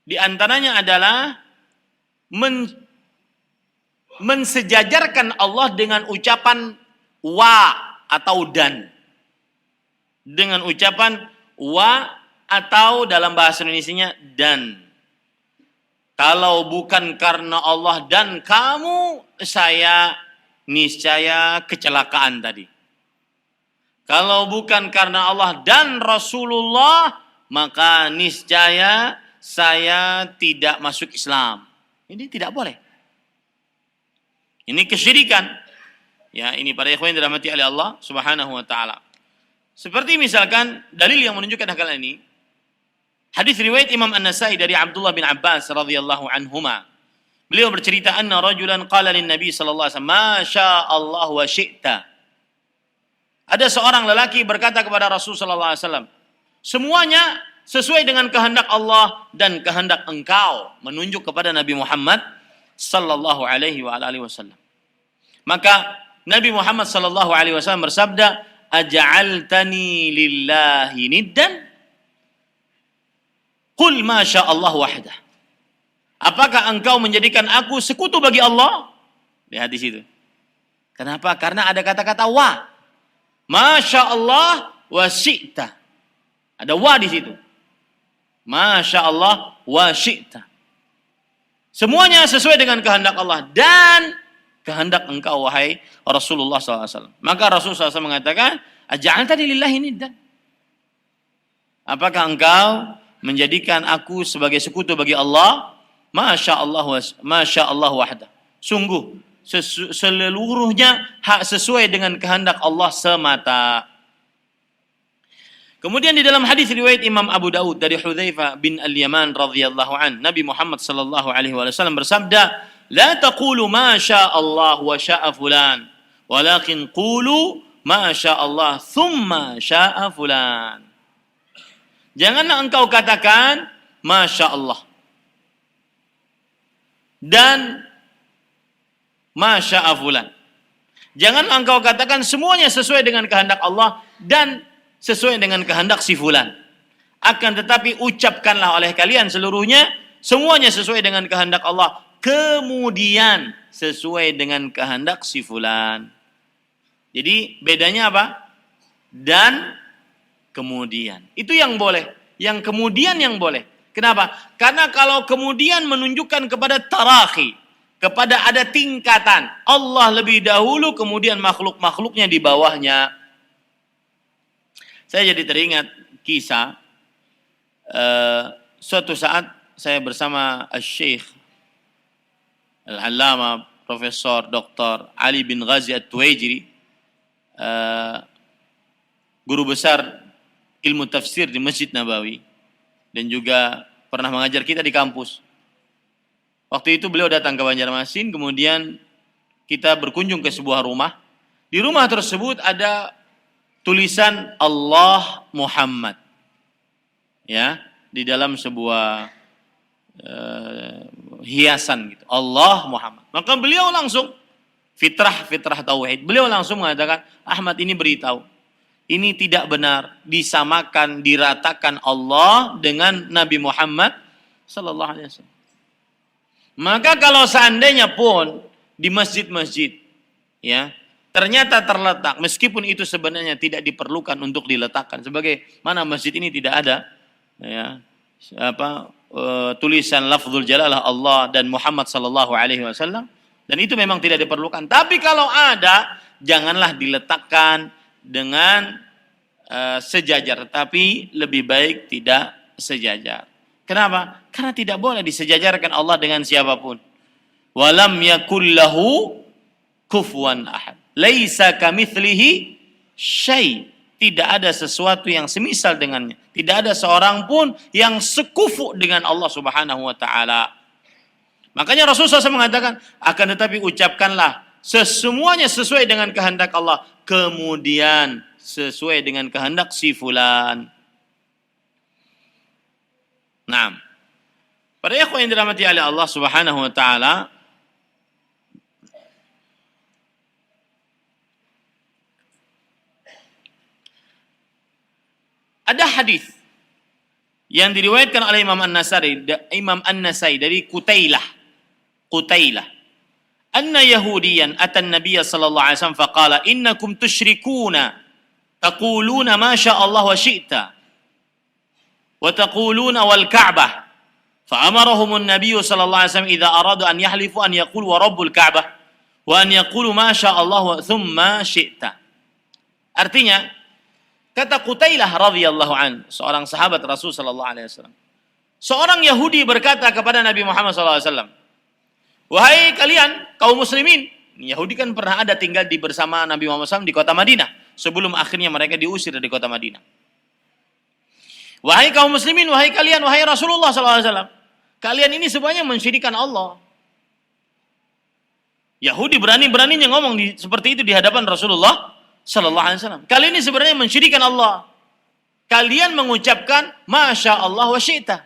Di antaranya adalah mensejajarkan Allah dengan ucapan wa atau dan. Dengan ucapan wa atau dalam bahasa Indonesianya dan. Kalau bukan karena Allah dan kamu, saya niscaya kecelakaan tadi. Kalau bukan karena Allah dan Rasulullah, maka niscaya saya tidak masuk Islam. Ini tidak boleh. Ini kesyirikan. Ya, ini para ikhwan yang dirahmati oleh Allah Subhanahu wa taala. Seperti misalkan dalil yang menunjukkan hal ini, hadis riwayat Imam An-Nasai dari Abdullah bin Abbas radhiyallahu anhuma. Beliau bercerita anna rajulan qala lin Nabi sallallahu alaihi wasallam, "Ma syaa Allah wa syi'ta." Ada seorang lelaki berkata kepada Rasul sallallahu alaihi wasallam, semuanya sesuai dengan kehendak Allah dan kehendak engkau, menunjuk kepada Nabi Muhammad sallallahu alaihi wa alihi wasallam. Maka Nabi Muhammad sallallahu alaihi wasallam bersabda, "Aja'altani lillahi niddan? Qul ma syaa Allah wahdah." Apakah engkau menjadikan aku sekutu bagi Allah? Di hadis itu. Kenapa? Karena ada kata-kata wa. Masya Allah wa syi'ta. Ada wa di situ. Masya Allah wa syi'ta. Semuanya sesuai dengan kehendak Allah dan kehendak engkau, wahai Rasulullah SAW. Maka Rasulullah SAW mengatakan, aja'altani lillahi niddan. Apakah engkau menjadikan aku sebagai sekutu bagi Allah? Masya Allah wahda. Sungguh seluruhnya hak sesuai dengan kehendak Allah semata. Kemudian di dalam hadis riwayat Imam Abu Daud dari Hudzaifah bin Al-Yaman radhiyallahu an, Nabi Muhammad sallallahu alaihi wasallam bersabda, "La taqulu ma syaa Allah wa syaa fulan, walakin qulu ma syaa Allah thumma syaa fulan." Janganlah engkau katakan masya Allah dan Masya fulan. Jangan engkau katakan semuanya sesuai dengan kehendak Allah dan sesuai dengan kehendak si fulan. Akan tetapi ucapkanlah oleh kalian seluruhnya semuanya sesuai dengan kehendak Allah, kemudian sesuai dengan kehendak si fulan. Jadi bedanya apa? Dan kemudian. Itu yang boleh. Yang kemudian yang boleh. Kenapa? Karena kalau kemudian menunjukkan kepada tarakhi, kepada ada tingkatan. Allah lebih dahulu, kemudian makhluk-makhluknya di bawahnya. Saya jadi teringat kisah. Suatu saat saya bersama Al-Syekh Al-Allama Profesor Dr. Ali bin Ghazi At-Tuwaijiri, guru besar ilmu tafsir di Masjid Nabawi, dan juga pernah mengajar kita di kampus. Waktu itu beliau datang ke Banjarmasin, kemudian kita berkunjung ke sebuah rumah. Di rumah tersebut ada tulisan Allah Muhammad. Ya, di dalam sebuah hiasan gitu. Allah Muhammad. Maka beliau langsung fitrah tauhid. Beliau langsung mengatakan, "Ahmad, ini beritahu. Ini tidak benar disamakan, diratakan Allah dengan Nabi Muhammad sallallahu alaihi wasallam." Maka kalau seandainya pun di masjid-masjid ya ternyata terletak, meskipun itu sebenarnya tidak diperlukan untuk diletakkan, sebagai mana masjid ini tidak ada ya tulisan lafzul jalalah Allah dan Muhammad sallallahu alaihi wasallam, dan itu memang tidak diperlukan. Tapi kalau ada, janganlah diletakkan dengan sejajar, tapi lebih baik tidak sejajar. Kenapa? Karena tidak boleh disejajarkan Allah dengan siapapun. Walam yakul lahu kufuwan ahad. Laisa kamitslihi syai'. Tidak ada sesuatu yang semisal dengannya. Tidak ada seorang pun yang sekufu dengan Allah Subhanahu wa taala. Makanya Rasulullah SAW mengatakan, akan tetapi ucapkanlah semuanya sesuai dengan kehendak Allah, kemudian sesuai dengan kehendak si fulan. Naam. Para ikhwan yang dirahmati oleh Allah Subhanahu wa taala, ada hadis yang diriwayatkan oleh Imam An-Nasai dari Qutailah. Anna Yahudiyan atan Nabiy sallallahu alaihi wasallam faqala innakum tusyrikuna taquluna ma syaa Allah wa syi'ta wa taquluna wal Ka'bah. Fa'amarahum an-nabiy sallallahu alaihi wasallam idza aradu an yahlifu an yaqulu wa rabbul Ka'bah wa an yaqulu ma syaa Allah wa thumma syi'ta. Artinya, kata Qutailah radhiyallahu an, seorang sahabat Rasul sallallahu alaihi wasallam, Seorang Yahudi berkata kepada Nabi Muhammad SAW, wahai kalian kaum muslimin. Yahudi kan pernah ada tinggal bersama Nabi Muhammad SAW di kota Madinah sebelum akhirnya mereka diusir dari kota Madinah. Wahai kaum muslimin, wahai kalian, wahai Rasulullah SAW, kalian ini semuanya mensyirikan Allah. Yahudi berani-beraninya ngomong seperti itu di hadapan Rasulullah SAW. Kalian ini sebenarnya mensyirikan Allah. Kalian mengucapkan Masya Allah wa syi'ta.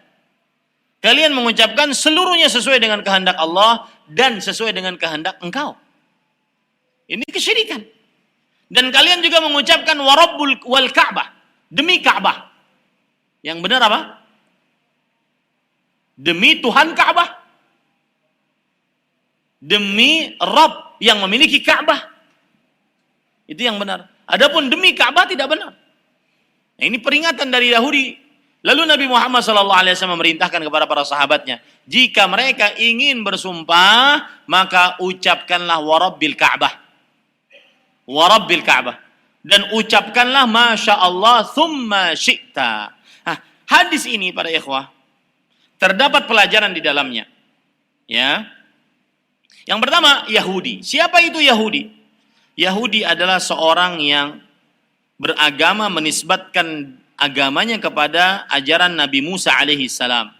Kalian mengucapkan seluruhnya sesuai dengan kehendak Allah dan sesuai dengan kehendak engkau. Ini kesyirikan. Dan kalian juga mengucapkan warabbul wal Ka'bah, demi Ka'bah. Yang benar apa? Demi Tuhan Ka'bah. Demi Rabb yang memiliki Ka'bah. Itu yang benar. Adapun demi Ka'bah tidak benar. Nah, ini peringatan dari Yahudi. Lalu Nabi Muhammad SAW memerintahkan kepada para sahabatnya, jika mereka ingin bersumpah, maka ucapkanlah warabbil Ka'bah. Warabbil Ka'bah. Dan ucapkanlah Masya Allah thumma syi'ta. Nah, hadis ini para ikhwah, terdapat pelajaran di dalamnya. Ya. Yang pertama, Yahudi. Siapa itu Yahudi? Yahudi adalah seorang yang beragama menisbatkan agamanya kepada ajaran Nabi Musa alaihi salam.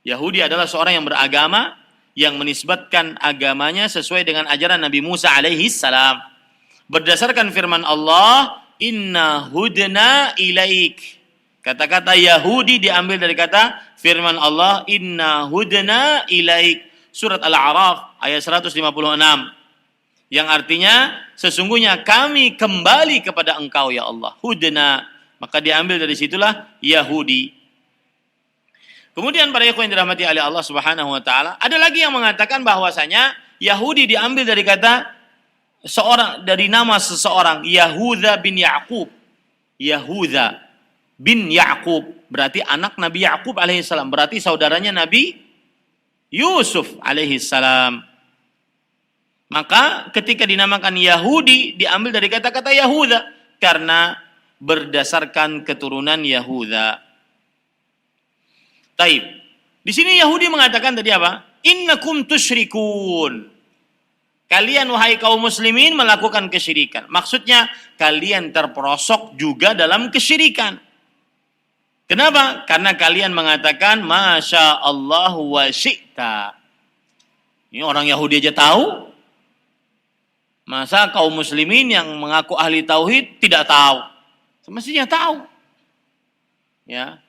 Yahudi adalah seorang yang beragama yang menisbatkan agamanya sesuai dengan ajaran Nabi Musa alaihi salam. Berdasarkan firman Allah, "Inna hudna ilaik." Kata-kata Yahudi diambil dari kata firman Allah, "Inna hudna ilaik." Surat Al-A'raf ayat 156. Yang artinya, sesungguhnya kami kembali kepada engkau ya Allah. Hudna. Maka diambil dari situlah Yahudi. Kemudian para ikhwan yang dirahmati oleh Allah Subhanahu wa taala, ada lagi yang mengatakan bahwasanya Yahudi diambil dari kata seorang, dari nama seseorang, Yahuda bin Ya'qub. Yahuda bin Ya'qub berarti anak Nabi Ya'qub alaihissalam, berarti saudaranya Nabi Yusuf alaihissalam. Maka ketika dinamakan Yahudi diambil dari kata-kata Yahuda karena berdasarkan keturunan Yahuda. Taib. Di sini Yahudi mengatakan tadi apa? Innakum tusyrikun. Kalian wahai kaum muslimin melakukan kesyirikan. Maksudnya kalian terperosok juga dalam kesyirikan. Kenapa? Karena kalian mengatakan Masya Allah wa syi'ta. Ini orang Yahudi aja tahu. Masa kaum muslimin yang mengaku ahli tauhid tidak tahu? Semestinya tahu. Ya.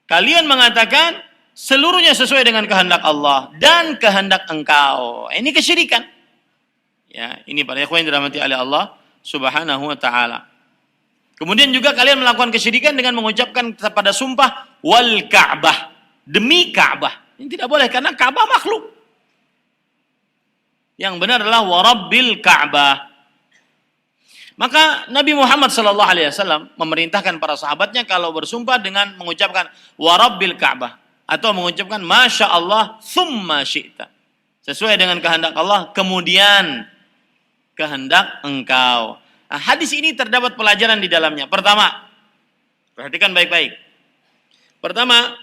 Kalian mengatakan seluruhnya sesuai dengan kehendak Allah dan kehendak engkau. Ini kesyirikan. Ya, ini para ikhwan yang dirahmati oleh Allah Subhanahu wa taala. Kemudian juga kalian melakukan kesyirikan dengan mengucapkan pada sumpah wal Ka'bah, demi Ka'bah. Ini tidak boleh karena Ka'bah makhluk. Yang benar adalah warabbil Ka'bah. Maka Nabi Muhammad SAW memerintahkan para sahabatnya kalau bersumpah dengan mengucapkan warabbil Ka'bah atau mengucapkan Masya Allah thumma syi'ta. Sesuai dengan kehendak Allah, kemudian kehendak engkau. Nah, hadis ini terdapat pelajaran di dalamnya. Pertama, perhatikan baik-baik. Pertama,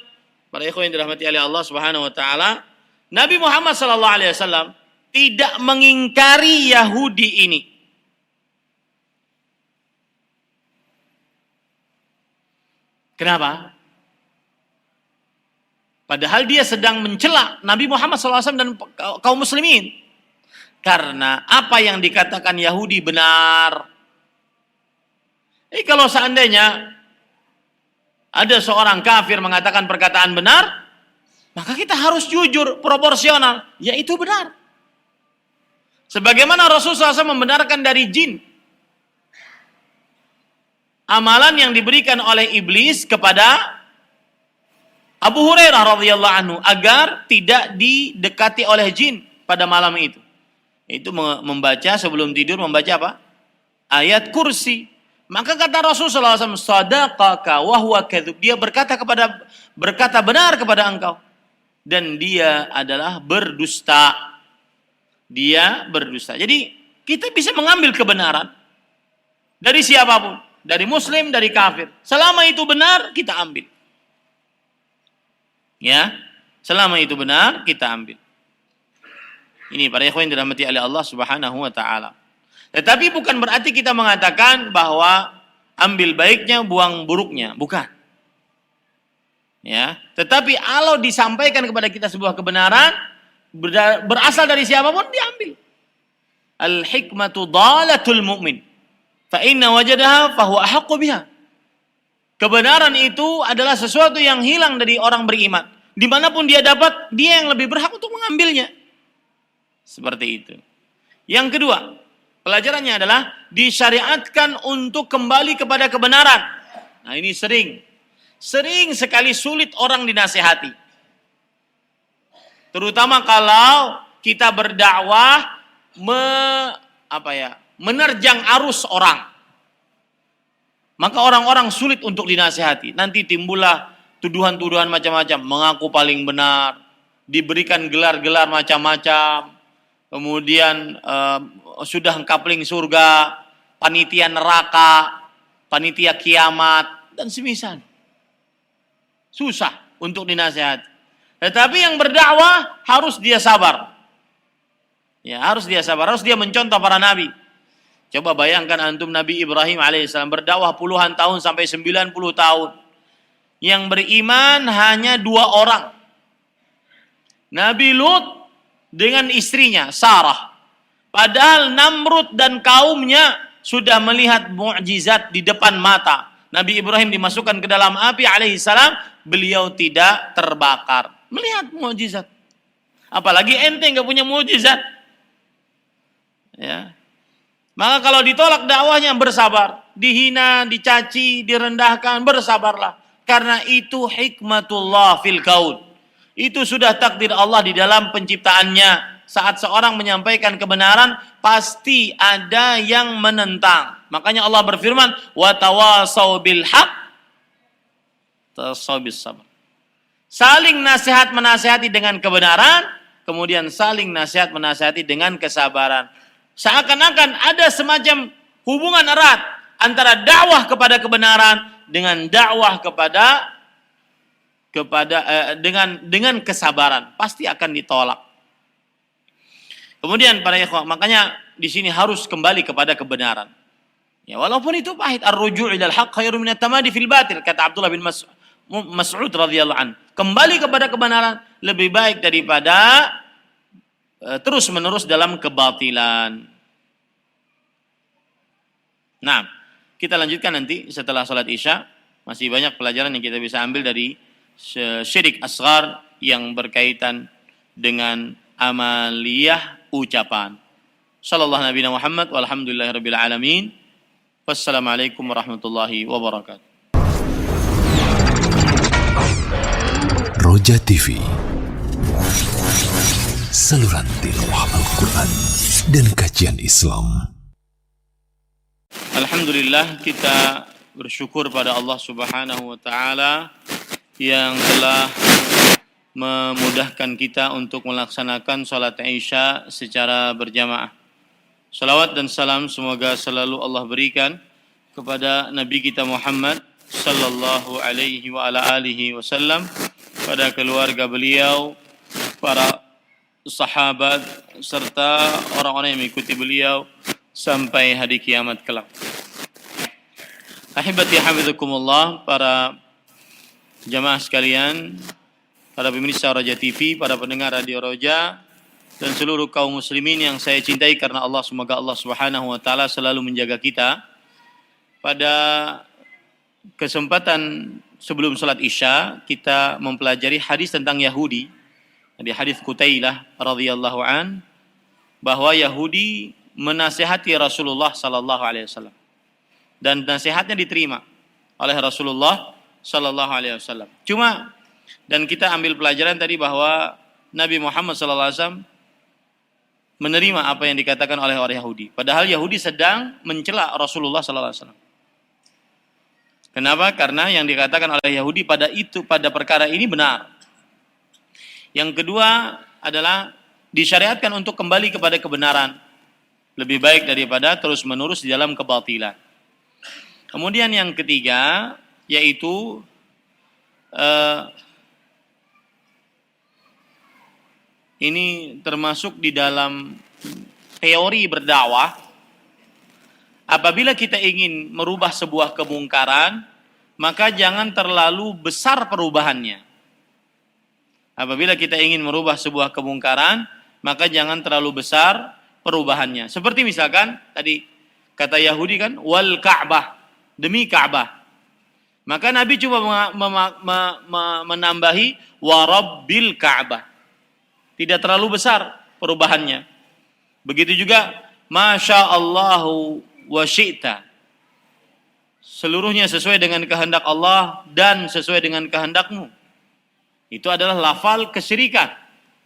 para ikhwan yang dirahmati oleh Allah Subhanahu wa taala, Nabi Muhammad SAW tidak mengingkari Yahudi ini. Kenapa? Padahal dia sedang mencela Nabi Muhammad SAW dan kaum muslimin. Karena apa yang dikatakan Yahudi benar. Kalau seandainya ada seorang kafir mengatakan perkataan benar, maka kita harus jujur, proporsional. Ya itu benar. Sebagaimana Rasulullah SAW membenarkan dari jin. Amalan yang diberikan oleh iblis kepada Abu Hurairah radhiyallahu anhu agar tidak didekati oleh jin pada malam itu. Itu membaca sebelum tidur, membaca apa? Ayat kursi. Maka kata Rasulullah SAW, sadaqaka wa huwa kadzub. Dia berkata benar kepada engkau. Dan dia adalah berdusta. Dia berdusta. Jadi kita bisa mengambil kebenaran dari siapapun. Dari muslim, dari kafir. Selama itu benar, kita ambil. Ya, selama itu benar kita ambil. Ini para ikhwan yang dirahmati oleh Allah Subhanahu wa taala. Tetapi bukan berarti kita mengatakan bahwa ambil baiknya, buang buruknya, bukan. Ya, tetapi kalau disampaikan kepada kita sebuah kebenaran berasal dari siapapun diambil. Al hikmatu dhalatul mu'min. Fa inna wajadaha fa huwa ahaqqu biha. Kebenaran itu adalah sesuatu yang hilang dari orang beriman. Dimanapun dia dapat, dia yang lebih berhak untuk mengambilnya. Seperti itu. Yang kedua, pelajarannya adalah disyariatkan untuk kembali kepada kebenaran. Nah, ini sering sekali sulit orang dinasihati. Terutama kalau kita berdakwah menerjang arus orang. Maka orang-orang sulit untuk dinasihati. Nanti timbullah tuduhan-tuduhan macam-macam, mengaku paling benar, diberikan gelar-gelar macam-macam. Kemudian sudah engkapling surga, panitia neraka, panitia kiamat, dan semisal. Susah untuk dinasihati. Tetapi yang berdakwah harus dia sabar. Ya, harus dia sabar, harus dia mencontoh para nabi. Coba bayangkan antum Nabi Ibrahim alaihissalam berdakwah puluhan tahun sampai 90 tahun. Yang beriman hanya 2 orang. Nabi Lut dengan istrinya Sarah. Padahal Namrud dan kaumnya sudah melihat mukjizat di depan mata. Nabi Ibrahim dimasukkan ke dalam api alaihissalam, beliau tidak terbakar. Melihat mukjizat. Apalagi ente nggak punya mukjizat. Ya. Maka kalau ditolak dakwahnya bersabar, dihina, dicaci, direndahkan, bersabarlah. Karena itu hikmatullah fil kaun. Itu sudah takdir Allah di dalam penciptaannya. Saat seorang menyampaikan kebenaran, pasti ada yang menentang. Makanya Allah berfirman, wa tawasau bil haq, tawasaw bis sabr. Saling nasihat menasihati dengan kebenaran, kemudian saling nasihat menasihati dengan kesabaran. Seakan-akan ada semacam hubungan erat antara dakwah kepada kebenaran dengan dakwah dengan kesabaran, pasti akan ditolak. Kemudian para ikhwah, makanya di sini harus kembali kepada kebenaran. Ya, walaupun itu pahit, ar-ruju' ilal haqq khairun minat tamadi fil batil, kata Abdullah bin Mas'ud radhiyallahu an. Kembali kepada kebenaran lebih baik daripada terus-menerus dalam kebatilan. Nah, kita lanjutkan nanti setelah salat Isya. Masih banyak pelajaran yang kita bisa ambil dari syirik asghar yang berkaitan dengan amaliyah ucapan. Sallallahu Nabi Muhammad walhamdulillahirabbil alamin. Wassalamualaikum warahmatullahi wabarakatuh. Roja TV, saluran tilawah Al-Quran dan kajian Islam. Alhamdulillah, kita bersyukur pada Allah Subhanahu wa taala yang telah memudahkan kita untuk melaksanakan salat Isya secara berjamaah. Salawat dan salam semoga selalu Allah berikan kepada Nabi kita Muhammad sallallahu alaihi wa ala alihi wasallam, pada keluarga beliau, para sahabat serta orang-orang yang mengikuti beliau sampai hari kiamat kelak. Ahibati hafizakumullah, para jamaah sekalian, para pemirsa Roja TV, para pendengar Radio Roja, dan seluruh kaum muslimin yang saya cintai karena Allah, semoga Allah Subhanahu wa taala selalu menjaga kita. Pada kesempatan sebelum salat Isya, kita mempelajari hadis tentang Yahudi. Di hadis Qutailah radhiyallahu an, bahwa Yahudi menasihati Rasulullah sallallahu alaihi wasallam, dan nasihatnya diterima oleh Rasulullah sallallahu alaihi wasallam. Dan kita ambil pelajaran tadi bahwa Nabi Muhammad sallallahu alaihi wasallam menerima apa yang dikatakan oleh orang Yahudi, padahal Yahudi sedang mencela Rasulullah sallallahu alaihi wasallam. Kenapa? Karena yang dikatakan oleh Yahudi pada perkara ini benar. Yang kedua adalah disyariatkan untuk kembali kepada kebenaran, lebih baik daripada terus-menerus di dalam kebatilan. Kemudian yang ketiga yaitu ini termasuk di dalam teori berdakwah. Apabila kita ingin merubah sebuah kemungkaran, maka jangan terlalu besar perubahannya. Apabila kita ingin merubah sebuah kemungkaran, maka jangan terlalu besar perubahannya. Seperti misalkan tadi kata Yahudi kan, wal Ka'bah, demi Ka'bah. Maka Nabi coba menambahi warabbil Ka'bah. Tidak terlalu besar perubahannya. Begitu juga Masya Allahu wa syi'ta. Seluruhnya sesuai dengan kehendak Allah dan sesuai dengan kehendakmu. Itu adalah lafal kesyirikan.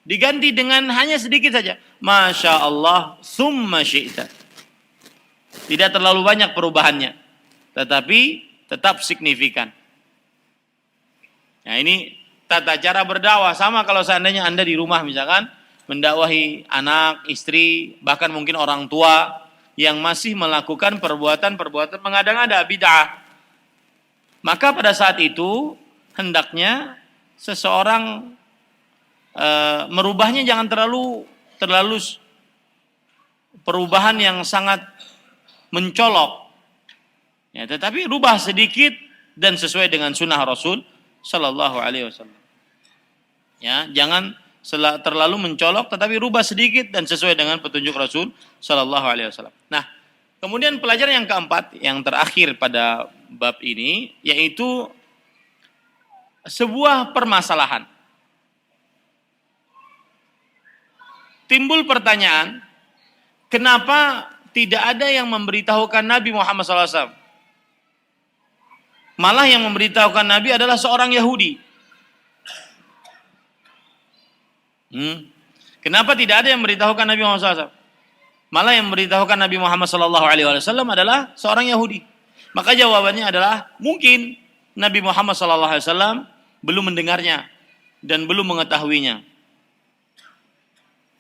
Diganti dengan hanya sedikit saja. Masya Allah summa syi'ta. Tidak terlalu banyak perubahannya. Tetapi tetap signifikan. Nah ini tata cara berdakwah. Sama kalau seandainya Anda di rumah misalkan mendakwahi anak, istri, bahkan mungkin orang tua yang masih melakukan perbuatan-perbuatan mengada-ngada bid'ah. Maka pada saat itu hendaknya seseorang merubahnya jangan terlalu perubahan yang sangat mencolok. Ya, tetapi rubah sedikit dan sesuai dengan sunnah Rasul Sallallahu Alaihi Wasallam. Ya, jangan terlalu mencolok, tetapi rubah sedikit dan sesuai dengan petunjuk Rasul Sallallahu Alaihi Wasallam. Nah, kemudian pelajaran yang keempat, yang terakhir pada bab ini, yaitu sebuah permasalahan. Timbul pertanyaan, kenapa tidak ada yang memberitahukan Nabi Muhammad SAW? Malah yang memberitahukan Nabi adalah seorang Yahudi. Kenapa tidak ada yang memberitahukan Nabi Muhammad SAW? Malah yang memberitahukan Nabi Muhammad SAW adalah seorang Yahudi. Maka jawabannya adalah mungkin Nabi Muhammad SAW belum mendengarnya dan belum mengetahuinya.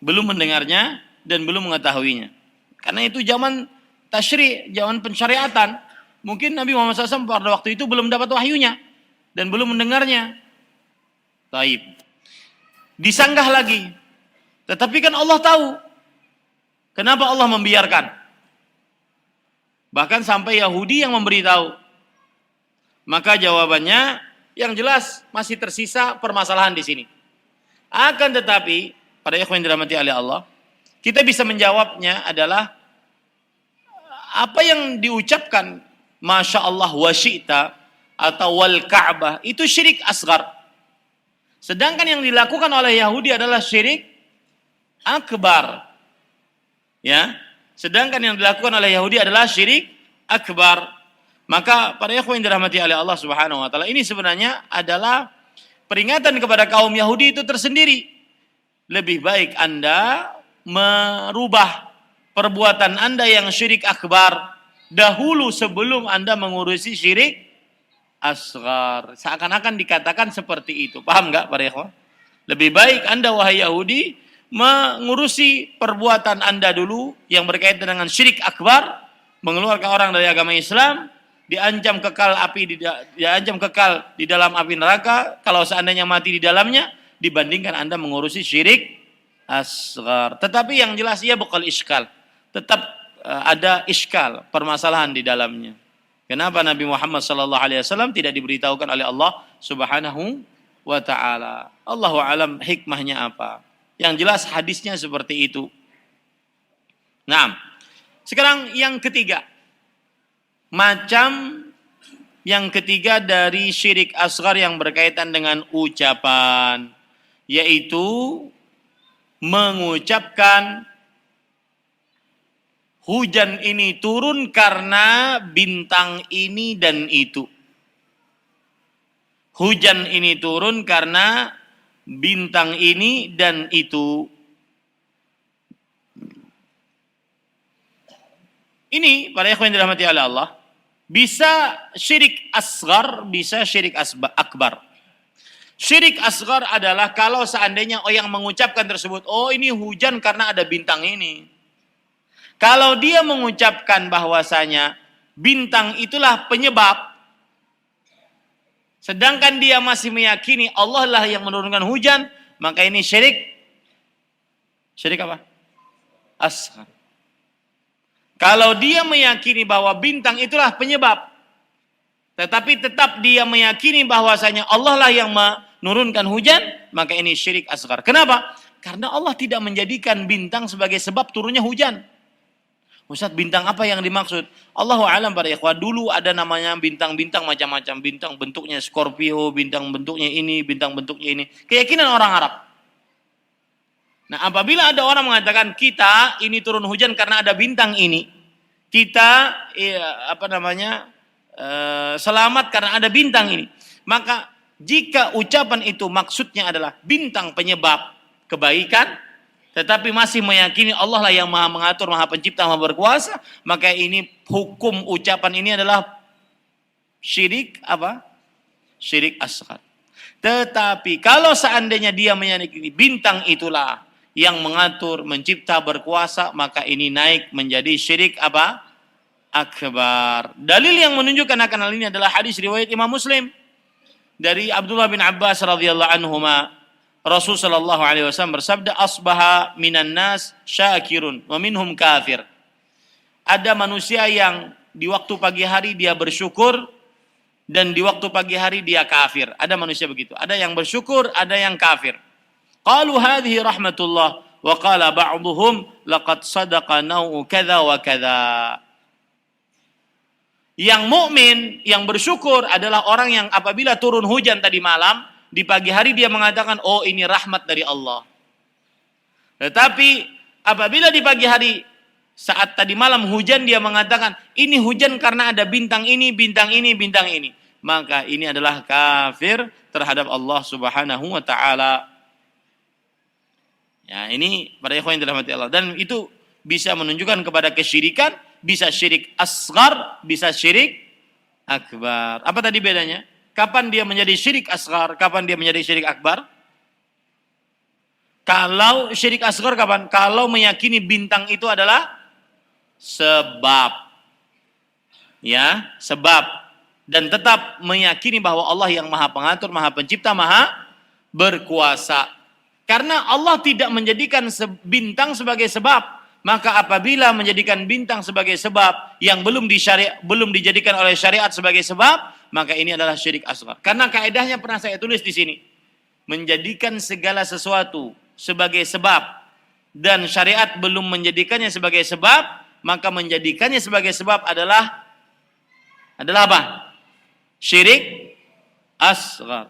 Belum mendengarnya dan belum mengetahuinya. Karena itu zaman tasyri', zaman pensyariatan. Mungkin Nabi Muhammad SAW pada waktu itu belum dapat wahyunya dan belum mendengarnya. Taib. Disanggah lagi. Tetapi kan Allah tahu. Kenapa Allah membiarkan? Bahkan sampai Yahudi yang memberitahu. Maka jawabannya yang jelas masih tersisa permasalahan di sini. Akan tetapi pada ikhwan yang dirahmati oleh Allah, kita bisa menjawabnya adalah apa yang diucapkan Masya Allah wa syi'ta atau wal Ka'bah itu syirik asgar. Sedangkan yang dilakukan oleh Yahudi adalah syirik akbar. Ya, sedangkan yang dilakukan oleh Yahudi adalah syirik akbar. Maka para ikhwan yang dirahmati oleh Allah Subhanahu wa taala, ini sebenarnya adalah peringatan kepada kaum Yahudi itu tersendiri. Lebih baik Anda merubah perbuatan Anda yang syirik akbar dahulu sebelum Anda mengurusi syirik asghar. Seakan-akan dikatakan seperti itu. Paham enggak para ikhwan? Lebih baik Anda wahai Yahudi mengurusi perbuatan Anda dulu yang berkaitan dengan syirik akbar, mengeluarkan orang dari agama Islam, diancam kekal di dalam api neraka kalau seandainya mati di dalamnya, dibandingkan Anda mengurusi syirik asghar. Tetapi yang jelas ia bakal iskal. Tetap ada iskal, permasalahan di dalamnya. Kenapa Nabi Muhammad SAW tidak diberitahukan oleh Allah Subhanahu wa taala? Allahu alam hikmahnya apa? Yang jelas hadisnya seperti itu. Nah, sekarang yang ketiga. Macam yang ketiga dari syirik asghar yang berkaitan dengan ucapan, yaitu mengucapkan hujan ini turun karena bintang ini dan itu. Hujan ini turun karena bintang ini dan itu. Ini para ikhwan yang dirahmati oleh Allah, bisa syirik asghar, bisa syirik akbar. Syirik asghar adalah kalau seandainya yang mengucapkan tersebut, oh ini hujan karena ada bintang ini. Kalau dia mengucapkan bahwasanya bintang itulah penyebab, sedangkan dia masih meyakini Allah lah yang menurunkan hujan, maka ini syirik Syirik apa? Asghar. Kalau dia meyakini bahwa bintang itulah penyebab, tetapi tetap dia meyakini bahwasanya Allah lah yang menurunkan hujan, maka ini syirik asghar. Kenapa? Karena Allah tidak menjadikan bintang sebagai sebab turunnya hujan. Ustaz, bintang apa yang dimaksud? Allahu a'lam para ikhwah. Dulu ada namanya bintang-bintang macam-macam. Bintang bentuknya Scorpio, bintang bentuknya ini, bintang bentuknya ini. Keyakinan orang Arab. Nah, apabila ada orang mengatakan kita ini turun hujan karena ada bintang ini, kita selamat karena ada bintang ini, maka jika ucapan itu maksudnya adalah bintang penyebab kebaikan, tetapi masih meyakini Allah lah yang maha mengatur, maha pencipta, maha berkuasa, maka ini hukum ucapan ini adalah syirik apa? Syirik asghar. Tetapi kalau seandainya dia meyakini bintang itulah yang mengatur, mencipta, berkuasa, maka ini naik menjadi syirik apa? Akbar. Dalil yang menunjukkan akan hal ini adalah hadis riwayat Imam Muslim dari Abdullah bin Abbas radhiyallahu anhuma. Rasul sallallahu alaihi wasallam bersabda, asbaha minan nas syakirun wa minhum kafir. Ada manusia yang di waktu pagi hari dia bersyukur dan di waktu pagi hari dia kafir. Ada manusia begitu. Ada yang bersyukur, ada yang kafir. Qalu hadhihi rahmatullah wa qala ba'dhum laqad sadaqa nau'u kadza wa kadza. Yang mukmin, yang bersyukur adalah orang yang apabila turun hujan tadi malam, di pagi hari dia mengatakan, oh ini rahmat dari Allah. Tetapi apabila di pagi hari saat tadi malam hujan dia mengatakan, ini hujan karena ada bintang ini, bintang ini, bintang ini. Maka ini adalah kafir terhadap Allah subhanahu wa ta'ala. Ya, ini para ikhwan yang dirahmati Allah. Dan itu bisa menunjukkan kepada kesyirikan, bisa syirik asghar, bisa syirik akbar. Apa tadi bedanya? Kapan dia menjadi syirik asghar? Kapan dia menjadi syirik akbar? Kalau syirik asghar kapan? Kalau meyakini bintang itu adalah sebab. Ya, sebab. Dan tetap meyakini bahwa Allah yang maha pengatur, maha pencipta, maha berkuasa. Karena Allah tidak menjadikan bintang sebagai sebab. Maka apabila menjadikan bintang sebagai sebab yang belum dijadikan oleh syariat sebagai sebab, maka ini adalah syirik asghar. Karena kaedahnya pernah saya tulis di sini. Menjadikan segala sesuatu sebagai sebab dan syariat belum menjadikannya sebagai sebab, maka menjadikannya sebagai sebab adalah apa? Syirik asghar.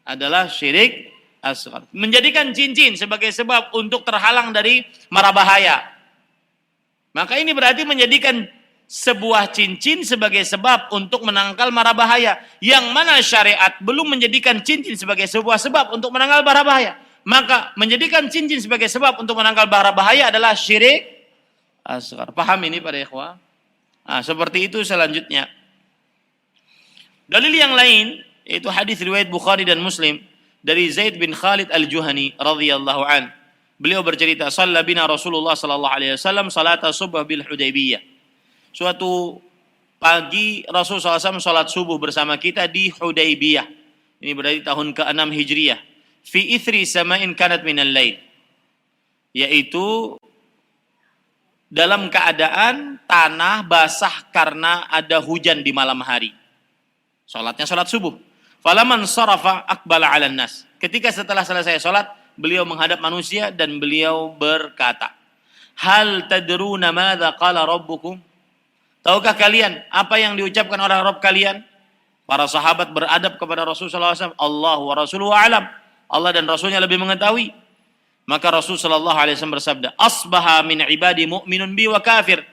Adalah syirik asghar. Menjadikan cincin sebagai sebab untuk terhalang dari mara bahaya. Maka ini berarti menjadikan sebuah cincin sebagai sebab untuk menangkal mara bahaya. Yang mana syariat belum menjadikan cincin sebagai sebuah sebab untuk menangkal mara bahaya. Maka menjadikan cincin sebagai sebab untuk menangkal mara bahaya adalah syirik asghar. Paham ini para ikhwah? Nah, seperti itu selanjutnya. Dalil yang lain yaitu hadis riwayat Bukhari dan Muslim dari Zaid bin Khalid al-Juhani radhiyallahu an. Beliau bercerita, shalla bina Rasulullah sallallahu alaihi wasallam salata subh bil Hudaybiyah. Suatu pagi Rasulullah SAW salat subuh bersama kita di Hudaybiyah. Ini berarti tahun ke-6 Hijriah. Fi ithri sama'in kanat minal lail. Yaitu dalam keadaan tanah basah karena ada hujan di malam hari. Salatnya salat subuh. Falaman sarafa aqbala 'alan nas. Ketika setelah selesai salat, beliau menghadap manusia dan beliau berkata, hal tadruna madza qala rabbukum? Tahukah kalian apa yang diucapkan oleh Rabb kalian? Para sahabat beradab kepada Rasulullah SAW. Allah wa rasuluhu a'lam. Allah dan Rasulnya lebih mengetahui. Maka Rasulullah SAW bersabda, asbaha min ibadi mu'minun bi wa kafir.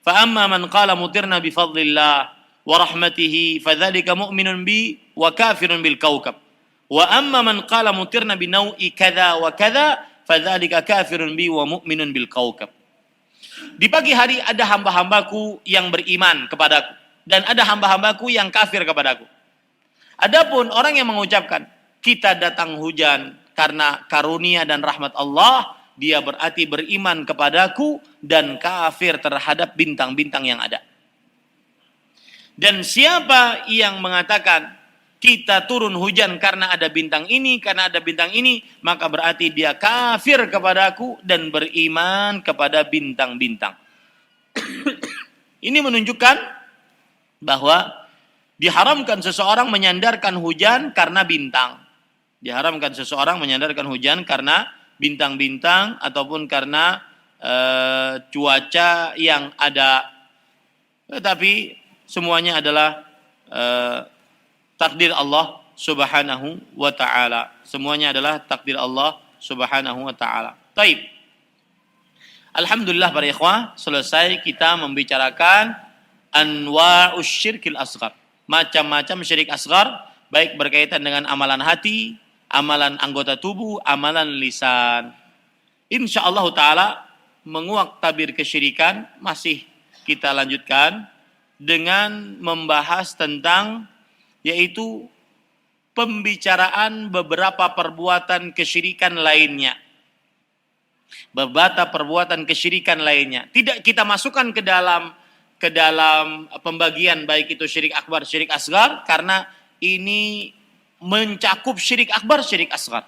Fa amma man qala mutirna bi fadlillah wa rahmatihi fadzalika mu'minun bi wa kafirun bil kawkab. Wa amma man qala mutirna bi nau'i kadza wa kadza fadzalika kafirun bi wa mu'minun bil kawkab. Di pagi hari ada hamba-hambaku yang beriman kepadaku dan ada hamba-hambaku yang kafir kepadaku. Adapun orang yang mengucapkan kita datang hujan karena karunia dan rahmat Allah, dia berarti beriman kepadaku dan kafir terhadap bintang-bintang yang ada. Dan siapa yang mengatakan kita turun hujan karena ada bintang ini, maka berarti dia kafir kepadaku dan beriman kepada bintang-bintang. Ini menunjukkan bahwa diharamkan seseorang menyandarkan hujan karena bintang. Diharamkan seseorang menyandarkan hujan karena bintang-bintang ataupun karena cuaca yang ada. Tetapi semuanya adalah takdir Allah Subhanahu wa taala. Semuanya adalah takdir Allah Subhanahu wa taala. Baik. Alhamdulillah para ikhwah, selesai kita membicarakan anwa'us syirkil asghar. Macam-macam syirik asghar, baik berkaitan dengan amalan hati, amalan anggota tubuh, amalan lisan. Insyaallah taala menguak tabir kesyirikan masih kita lanjutkan dengan membahas tentang yaitu pembicaraan beberapa perbuatan kesyirikan lainnya. Beberapa perbuatan kesyirikan lainnya. Tidak kita masukkan ke dalam pembagian baik itu syirik akbar, syirik asgar, karena ini mencakup syirik akbar, syirik asgar.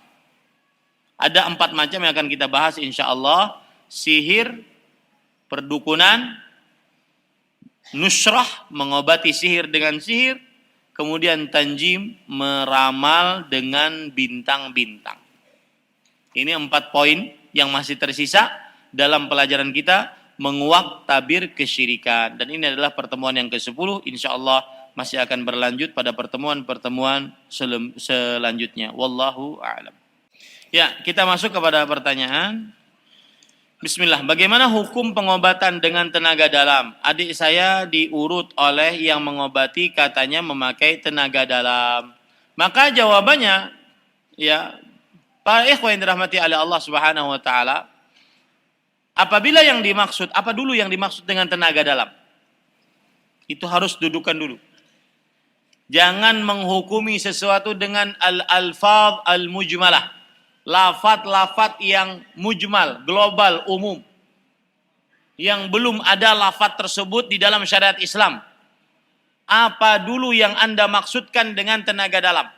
Ada 4 macam yang akan kita bahas insyaallah. Sihir, perdukunan, nusrah, mengobati sihir dengan sihir, kemudian tanjim, meramal dengan bintang-bintang. Ini 4 poin yang masih tersisa dalam pelajaran kita menguak tabir kesyirikan. Dan ini adalah pertemuan yang ke-10. InsyaAllah masih akan berlanjut pada pertemuan-pertemuan selanjutnya. Wallahu a'lam. Ya, kita masuk kepada pertanyaan. Bismillah, bagaimana hukum pengobatan dengan tenaga dalam? Adik saya diurut oleh yang mengobati, katanya memakai tenaga dalam. Maka jawabannya, ya, para ikhwan yang dirahmati oleh Allah Subhanahu wa taala, apabila yang dimaksud, apa dulu yang dimaksud dengan tenaga dalam? Itu harus dudukan dulu. Jangan menghukumi sesuatu dengan al-alfaz al-mujmalah. Lafat-lafat yang mujmal, global, umum. Yang belum ada lafat tersebut di dalam syariat Islam. Apa dulu yang Anda maksudkan dengan tenaga dalam?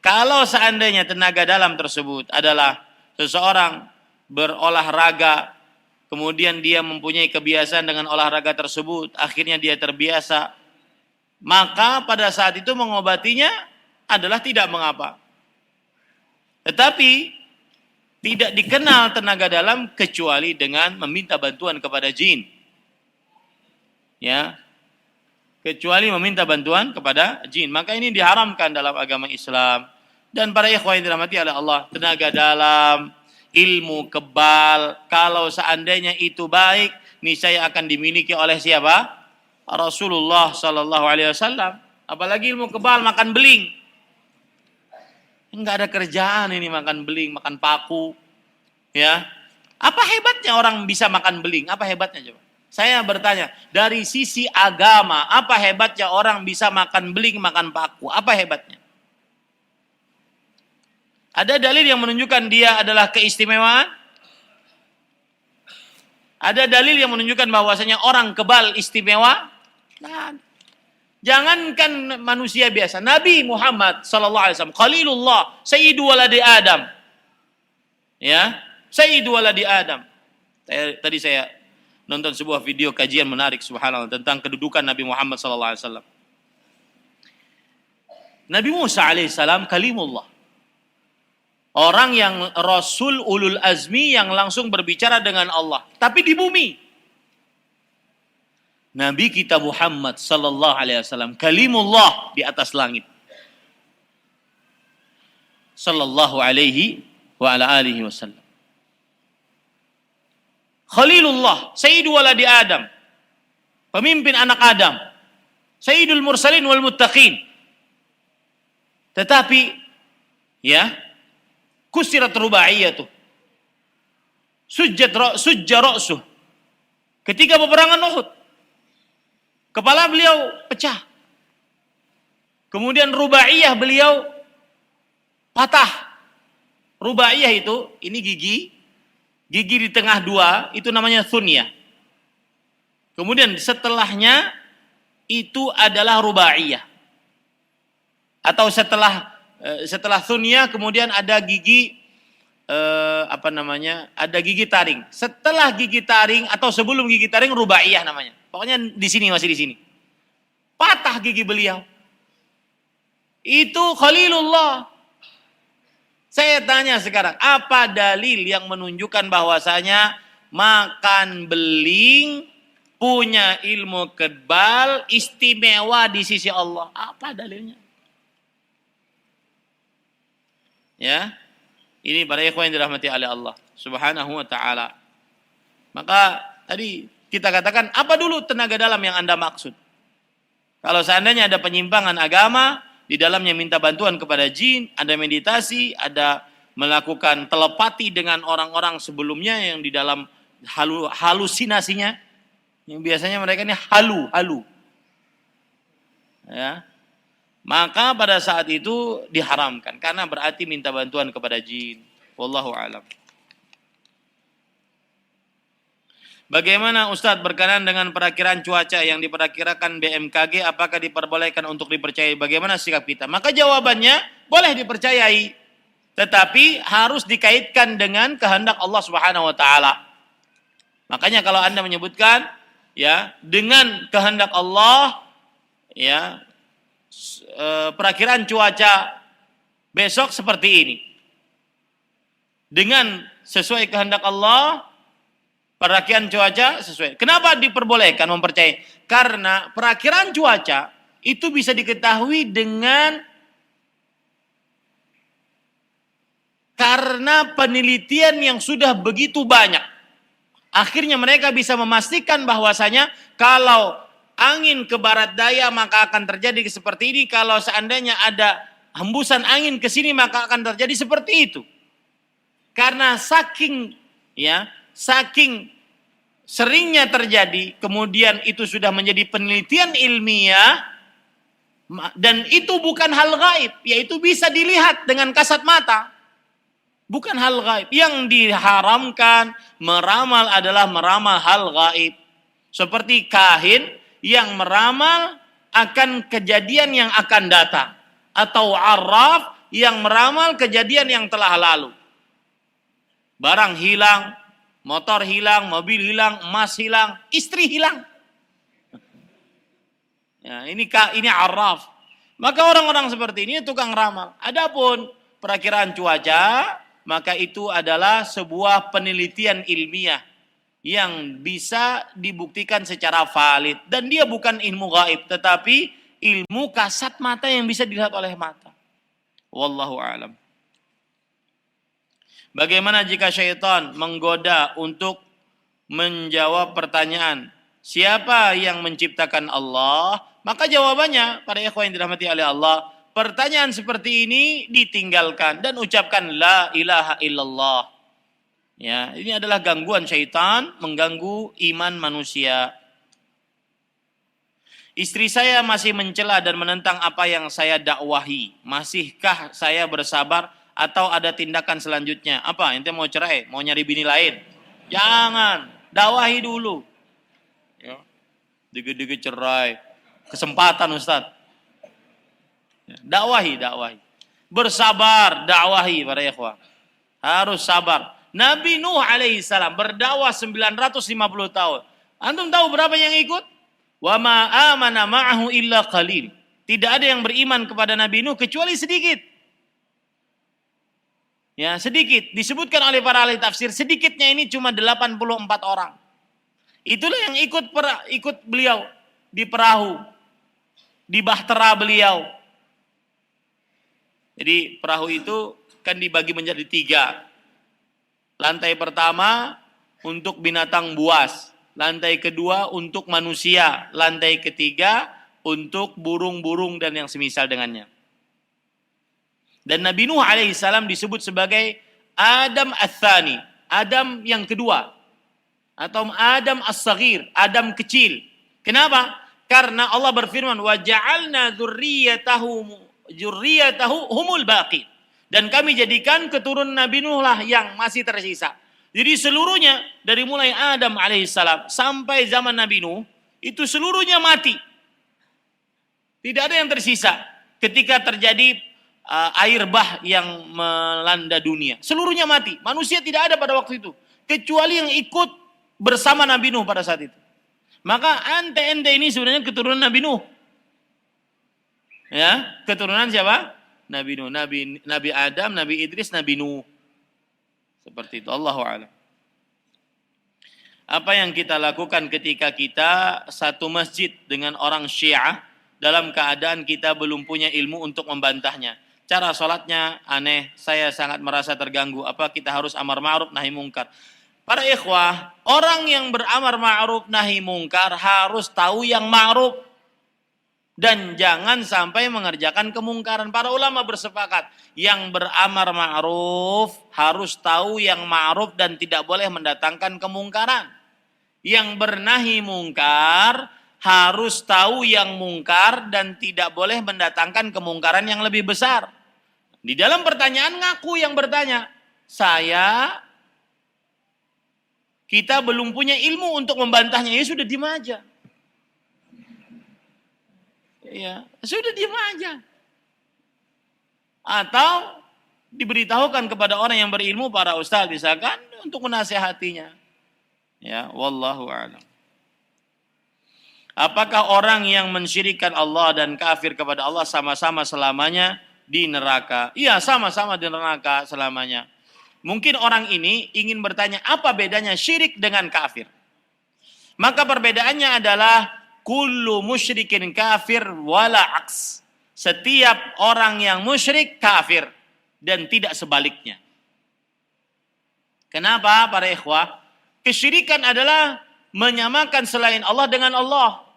Kalau seandainya tenaga dalam tersebut adalah seseorang berolahraga, kemudian dia mempunyai kebiasaan dengan olahraga tersebut, akhirnya dia terbiasa, maka pada saat itu mengobatinya adalah tidak mengapa. Tetapi tidak dikenal tenaga dalam kecuali dengan meminta bantuan kepada jin. Ya. Kecuali meminta bantuan kepada jin. Maka ini diharamkan dalam agama Islam. Dan para ikhwan yang dirahmati oleh Allah, tenaga dalam, ilmu kebal, kalau seandainya itu baik, niscaya akan dimiliki oleh siapa? Rasulullah sallallahu alaihi wasallam. Apalagi ilmu kebal, makan beling. Enggak ada kerjaan ini, makan beling, makan paku. Ya. Apa hebatnya orang bisa makan beling? Apa hebatnya coba? Saya bertanya, dari sisi agama, apa hebatnya orang bisa makan beling, makan paku? Apa hebatnya? Ada dalil yang menunjukkan dia adalah keistimewaan? Ada dalil yang menunjukkan bahwasanya orang kebal istimewa? Nah, jangankan manusia biasa, Nabi Muhammad sallallahu alaihi wasallam, Khalilullah, Sayyidu waladi Adam. Ya, Sayyidu waladi Adam. Tadi saya nonton sebuah video kajian menarik subhanallah tentang kedudukan Nabi Muhammad sallallahu alaihi wasallam. Nabi Musa alaihissalam kalimullah. Orang yang Rasul ulul azmi yang langsung berbicara dengan Allah, tapi di bumi. Nabi kita Muhammad sallallahu alaihi wasallam kalimullah di atas langit. Sallallahu alaihi wa ala alihi wasallam. Khalilullah, sayyidu waladi Adam. Pemimpin anak Adam. Sayyidul mursalin wal muttaqin. Tetapi ya, kusirat rubaiyatuh. Sujja ra'suh. Ketika peperangan Uhud, kepala beliau pecah. Kemudian rubaiyah beliau patah. Rubaiyah itu, ini gigi di tengah dua, itu namanya thunyah. Kemudian setelahnya itu adalah rubaiyah. Atau setelah thunya kemudian ada gigi ada gigi taring. Setelah gigi taring atau sebelum gigi taring rubaiyah namanya. Pokoknya masih di sini. Patah gigi beliau. Itu Khalilullah. Saya tanya sekarang, apa dalil yang menunjukkan bahwasanya makan beling punya ilmu kebal istimewa di sisi Allah? Apa dalilnya? Ya, ini para ikhwan yang dirahmati oleh Allah Subhanahu wa taala. Maka tadi kita katakan, apa dulu tenaga dalam yang Anda maksud? Kalau seandainya ada penyimpangan agama, di dalamnya minta bantuan kepada jin, ada meditasi, ada melakukan telepati dengan orang-orang sebelumnya yang di dalam halusinasinya, yang biasanya mereka ini halu. Ya. Maka pada saat itu diharamkan karena berarti minta bantuan kepada jin. Wallahu a'lam. Bagaimana Ustadz berkenaan dengan perakiraan cuaca yang diperkirakan BMKG, apakah diperbolehkan untuk dipercayai? Bagaimana sikap kita? Maka jawabannya boleh dipercayai, tetapi harus dikaitkan dengan kehendak Allah Subhanahu wa taala. Makanya kalau Anda menyebutkan ya dengan kehendak Allah ya perakiraan cuaca besok seperti ini. Dengan sesuai kehendak Allah perakiraan cuaca sesuai. Kenapa diperbolehkan mempercayai? Karena perakiraan cuaca itu bisa diketahui karena penelitian yang sudah begitu banyak. Akhirnya mereka bisa memastikan bahwasanya kalau angin ke barat daya maka akan terjadi seperti ini. Kalau seandainya ada hembusan angin ke sini maka akan terjadi seperti itu. Karena saking seringnya terjadi, kemudian itu sudah menjadi penelitian ilmiah, dan itu bukan hal gaib, yaitu bisa dilihat dengan kasat mata. Bukan hal gaib. Yang diharamkan meramal adalah meramal hal gaib. Seperti kahin yang meramal akan kejadian yang akan datang. Atau arraf yang meramal kejadian yang telah lalu. Barang hilang, motor hilang, mobil hilang, emas hilang, istri hilang. Ya, ini arraf. Maka orang-orang seperti ini tukang ramal. Adapun perakiraan cuaca, maka itu adalah sebuah penelitian ilmiah yang bisa dibuktikan secara valid. Dan dia bukan ilmu gaib, tetapi ilmu kasat mata yang bisa dilihat oleh mata. Wallahu a'lam. Bagaimana jika syaitan menggoda untuk menjawab pertanyaan, siapa yang menciptakan Allah? Maka jawabannya, para ikhwan yang dirahmati oleh Allah, pertanyaan seperti ini ditinggalkan dan ucapkan la ilaha illallah. Ya, ini adalah gangguan syaitan mengganggu iman manusia. Istri saya masih mencela dan menentang apa yang saya dakwahi. Masihkah saya bersabar atau ada tindakan selanjutnya? Apa? Ente mau cerai? Mau nyari bini lain? Jangan. Dakwahi dulu. Ya. Dikit-dikit cerai. Kesempatan Ustaz. Dakwahi. Bersabar, dakwahi para ikhwah. Harus sabar. Nabi Nuh alaihissalam berdakwah 950 tahun. Antum tahu berapa yang ikut? Wa ma amana ma'ahu illa qalil. Tidak ada yang beriman kepada Nabi Nuh kecuali sedikit. Ya, sedikit. Disebutkan oleh para ahli tafsir, sedikitnya ini cuma 84 orang. Itulah yang ikut beliau di perahu, di bahtera beliau. Jadi perahu itu kan dibagi menjadi 3. Lantai pertama untuk binatang buas, lantai kedua untuk manusia, lantai ketiga untuk burung-burung dan yang semisal dengannya. Dan Nabi Nuh alaihissalam disebut sebagai Adam ats-tsani, Adam yang kedua. Atau Adam as-saghir, Adam kecil. Kenapa? Karena Allah berfirman, wa ja'alna dzurriyyatahu humul baqi. Dan kami jadikan keturunan Nabi Nuh lah yang masih tersisa. Jadi seluruhnya dari mulai Adam alaihissalam sampai zaman Nabi Nuh itu seluruhnya mati. Tidak ada yang tersisa. ketika terjadi air bah yang melanda dunia. Seluruhnya mati. Manusia tidak ada pada waktu itu. Kecuali yang ikut bersama Nabi Nuh pada saat itu. Maka ente ini sebenarnya keturunan Nabi Nuh. Ya, keturunan siapa? Nabi Nuh, Nabi Adam, Nabi Idris, Nabi Nuh. Seperti itu. Allahu a'lam. Apa yang kita lakukan ketika kita satu masjid dengan orang Syiah dalam keadaan kita belum punya ilmu untuk membantahnya? Cara sholatnya aneh, saya sangat merasa terganggu. Apa kita harus amar ma'ruf nahi mungkar? Para ikhwah, orang yang beramar ma'ruf nahi mungkar harus tahu yang ma'ruf dan jangan sampai mengerjakan kemungkaran. Para ulama bersepakat, yang beramar ma'ruf harus tahu yang ma'ruf dan tidak boleh mendatangkan kemungkaran. Yang bernahi mungkar harus tahu yang mungkar dan tidak boleh mendatangkan kemungkaran yang lebih besar. Di dalam pertanyaan ngaku yang bertanya, kita belum punya ilmu untuk membantahnya. Ya sudah diam aja. Ya, sudah diam aja. Atau diberitahukan kepada orang yang berilmu, para ustaz misalkan, untuk menasihatinya. Ya, wallahu a'lam. Apakah orang yang mensyirikkan Allah dan kafir kepada Allah sama-sama selamanya di neraka? Iya, sama-sama di neraka selamanya. Mungkin orang ini ingin bertanya, apa bedanya syirik dengan kafir? Maka perbedaannya adalah kullu musyrikin kafir wala aks. Setiap orang yang musyrik kafir dan tidak sebaliknya. Kenapa para ikhwah? Kesyirikan adalah menyamakan selain Allah dengan Allah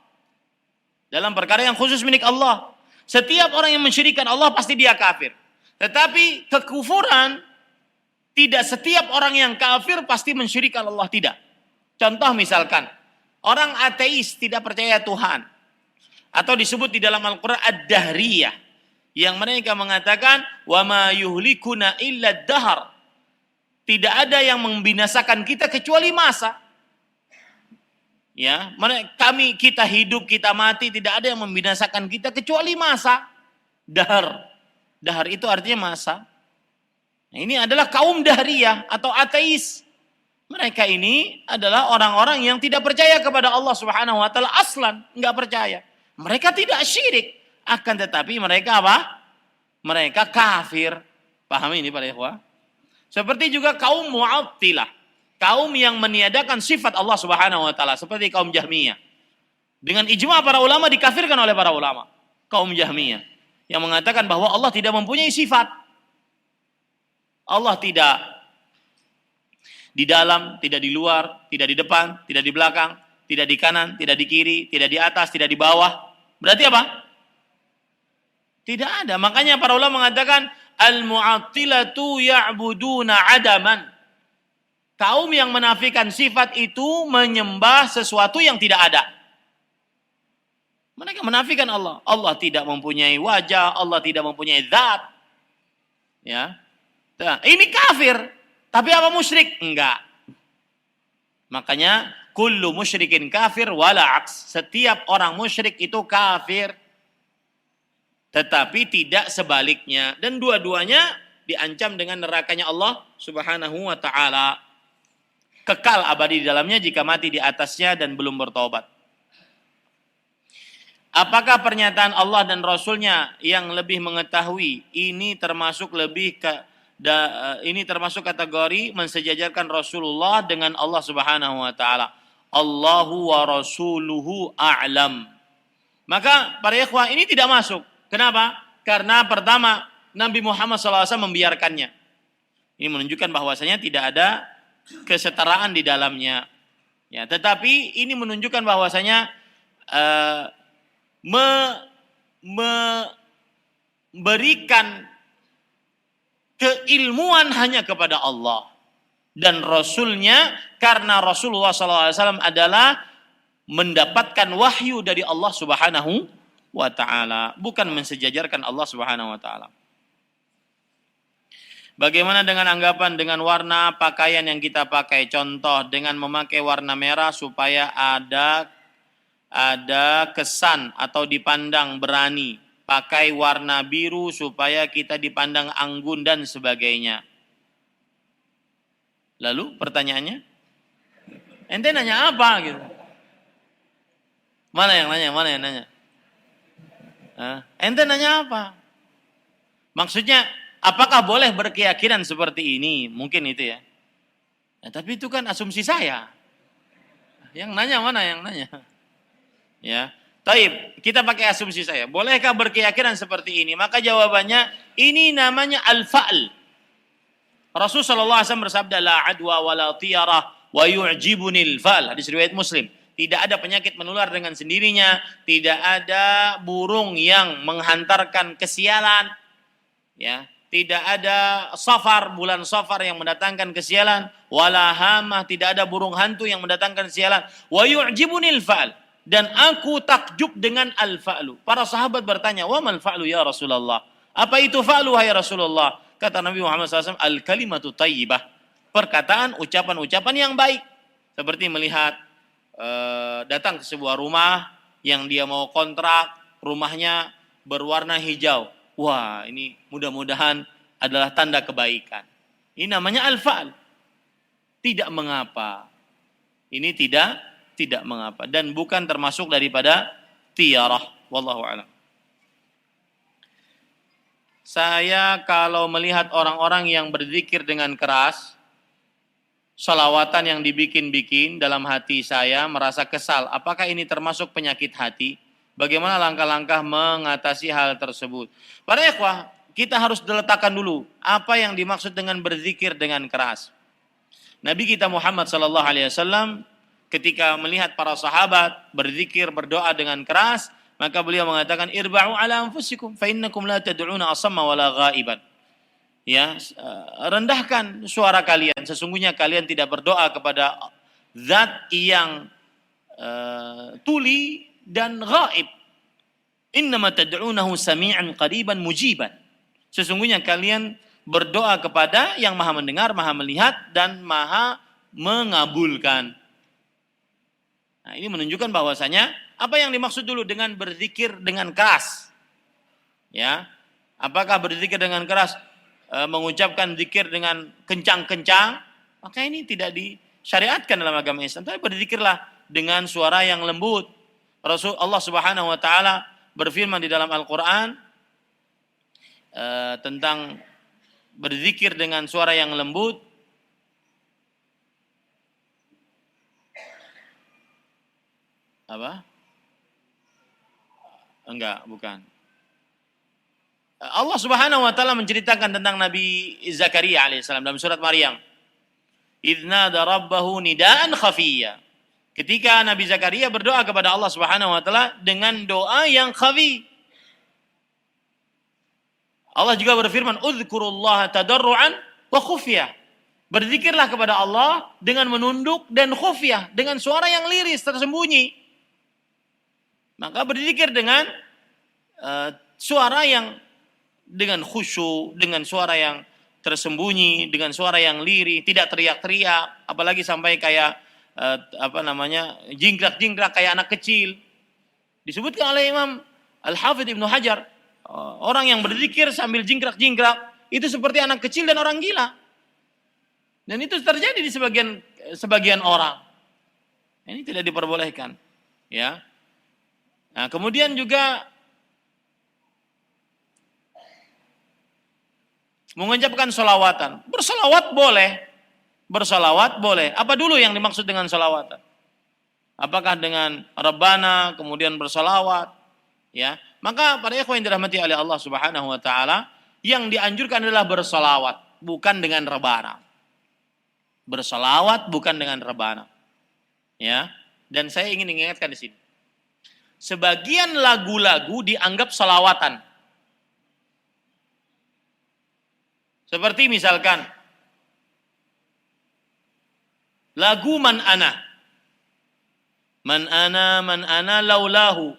dalam perkara yang khusus milik Allah. Setiap orang yang mensyirikkan Allah pasti dia kafir. Tetapi kekufuran, tidak setiap orang yang kafir pasti mensyirikkan Allah, tidak. Contoh misalkan, orang ateis tidak percaya Tuhan. Atau disebut di dalam Al-Quran ad-dahriyah. Yang mereka mengatakan, وَمَا يُهْلِكُنَا إِلَّا الدَّهَرِ. Tidak ada yang membinasakan kita kecuali masa. Ya, kita hidup, kita mati, tidak ada yang membinasakan kita kecuali masa. Dahar. Dahar itu artinya masa. Nah, ini adalah kaum dahriyah atau ateis. Mereka ini adalah orang-orang yang tidak percaya kepada Allah Subhanahu wa taala aslan, enggak percaya. Mereka tidak syirik, akan tetapi mereka apa? Mereka kafir. Paham ini para ikhwah? Seperti juga kaum Mu'attilah, kaum yang meniadakan sifat Allah Subhanahu wa taala seperti kaum Jahmiyah. Dengan ijma para ulama dikafirkan oleh para ulama. Kaum Jahmiyah yang mengatakan bahwa Allah tidak mempunyai sifat. Allah tidak di dalam, tidak di luar, tidak di depan, tidak di belakang, tidak di kanan, tidak di kiri, tidak di atas, tidak di bawah. Berarti apa? Tidak ada. Makanya para ulama mengatakan al-mu'attilatu ya'buduna adaman. Kaum yang menafikan sifat itu menyembah sesuatu yang tidak ada. Mereka menafikan Allah. Allah tidak mempunyai wajah, Allah tidak mempunyai zat. Ya. Nah, ini kafir. Tapi apa musyrik? Enggak. Makanya kullu musyrikin kafir wala aks. Setiap orang musyrik itu kafir. Tetapi tidak sebaliknya. Dan dua-duanya diancam dengan nerakanya Allah Subhanahu wa ta'ala. Kekal abadi di dalamnya jika mati di atasnya dan belum bertobat. Apakah pernyataan Allah dan Rasulnya yang lebih mengetahui ini termasuk ini termasuk kategori mensejajarkan Rasulullah dengan Allah Subhanahu wa ta'ala? Allahu wa rasuluhu a'lam. Maka para ikhwah ini tidak masuk. Kenapa? Karena pertama Nabi Muhammad SAW membiarkannya. Ini menunjukkan bahwasanya tidak ada kesetaraan di dalamnya. Ya, tetapi ini menunjukkan bahwasanya memberikan keilmuan hanya kepada Allah dan Rasulnya, karena Rasulullah SAW adalah mendapatkan wahyu dari Allah Subhanahu wa ta'ala, bukan mensejajarkan Allah Subhanahu wa ta'ala. Bagaimana dengan anggapan dengan warna pakaian yang kita pakai? Contoh dengan memakai warna merah supaya ada kesan atau dipandang berani. pakai warna biru supaya kita dipandang anggun dan sebagainya. Lalu pertanyaannya, ente nanya apa gitu? Mana yang nanya? Ente nanya apa? Maksudnya, apakah boleh berkeyakinan seperti ini? Mungkin itu ya. Tapi itu kan asumsi saya. Yang nanya mana yang nanya? Ya. Taib, kita pakai asumsi saya. Bolehkah berkeyakinan seperti ini? Maka jawabannya, ini namanya al-fa'l. Rasulullah SAW bersabda, la adwa wa la tiyarah wa yu'jibunil fa'l. Hadis riwayat Muslim. Tidak ada penyakit menular dengan sendirinya. Tidak ada burung yang menghantarkan kesialan. Ya. Tidak ada safar, bulan safar yang mendatangkan kesialan. Wala hamah, tidak ada burung hantu yang mendatangkan kesialan. Wa yu'jibunil fa'l. Dan aku takjub dengan al-fa'lu. Para sahabat bertanya, wa mal fa'lu ya Rasulullah? Apa itu fa'lu hai Rasulullah? Kata Nabi Muhammad SAW, al-kalimatu tayyibah. Perkataan, ucapan-ucapan yang baik. Seperti melihat, datang ke sebuah rumah yang dia mau kontrak, rumahnya berwarna hijau. Wah, ini mudah-mudahan adalah tanda kebaikan. Ini namanya al-fa'l. Tidak mengapa. Ini tidak mengapa. Dan bukan termasuk daripada tiyarah. Wallahu a'lam. Saya kalau melihat orang-orang yang berzikir dengan keras, salawatan yang dibikin-bikin dalam hati saya merasa kesal. Apakah ini termasuk penyakit hati? Bagaimana langkah-langkah mengatasi hal tersebut? Para ikhwah, kita harus diletakkan dulu apa yang dimaksud dengan berzikir dengan keras. Nabi kita Muhammad SAW ketika melihat para sahabat berzikir, berdoa dengan keras, maka beliau mengatakan, irba'u ala anfusikum fa innakum la tad'una asamma wala ghaiban. Ya, rendahkan suara kalian, sesungguhnya kalian tidak berdoa kepada zat yang tuli dan ghaib. Innama tad'unahu sami'an qariban mujiban. Sesungguhnya kalian berdoa kepada yang maha mendengar, maha melihat, dan maha mengabulkan. Nah, ini menunjukkan bahwasanya apa yang dimaksud dulu dengan berzikir dengan keras? Ya, apakah berzikir dengan keras mengucapkan zikir dengan kencang-kencang? Maka ini tidak disyariatkan dalam agama Islam. Tapi berzikirlah dengan suara yang lembut. Rasul Allah Subhanahu wa taala berfirman di dalam Al-Qur'an tentang berzikir dengan suara yang lembut. Apa? Enggak, bukan. Allah Subhanahu wa taala menceritakan tentang Nabi Zakaria alaihissalam dalam surat Maryam. Idznada rabbahu nidaan khafiyya. Ketika Nabi Zakaria berdoa kepada Allah Subhanahu wa taala dengan doa yang khafi. Allah juga berfirman, "Udzkurullaha tadarruan wa khufyah." Berzikirlah kepada Allah dengan menunduk dan khufyah, dengan suara yang liris, tersembunyi. Maka berzikir dengan suara yang dengan khusyuk, dengan suara yang tersembunyi, dengan suara yang lirih, tidak teriak-teriak, apalagi sampai kayak jingkrak-jingkrak kayak anak kecil. Disebutkan oleh Imam Al-Hafidh Ibnu Hajar, orang yang berzikir sambil jingkrak-jingkrak itu seperti anak kecil dan orang gila. Dan itu terjadi di sebagian orang. Ini tidak diperbolehkan, ya. Nah, kemudian juga mengucapkan sholawatan. Bersolawat boleh. Apa dulu yang dimaksud dengan sholawatan? Apakah dengan Rabbana, kemudian bersolawat? Ya, maka para ikhwan yang dirahmati oleh Allah Subhanahu wa taala, yang dianjurkan adalah bersolawat, bukan dengan Rabbana. Bersolawat bukan dengan Rabbana. Ya, dan saya ingin mengingatkan di sini. Sebagian lagu-lagu dianggap salawatan. Seperti misalkan lagu Man Ana. Man ana laulahu.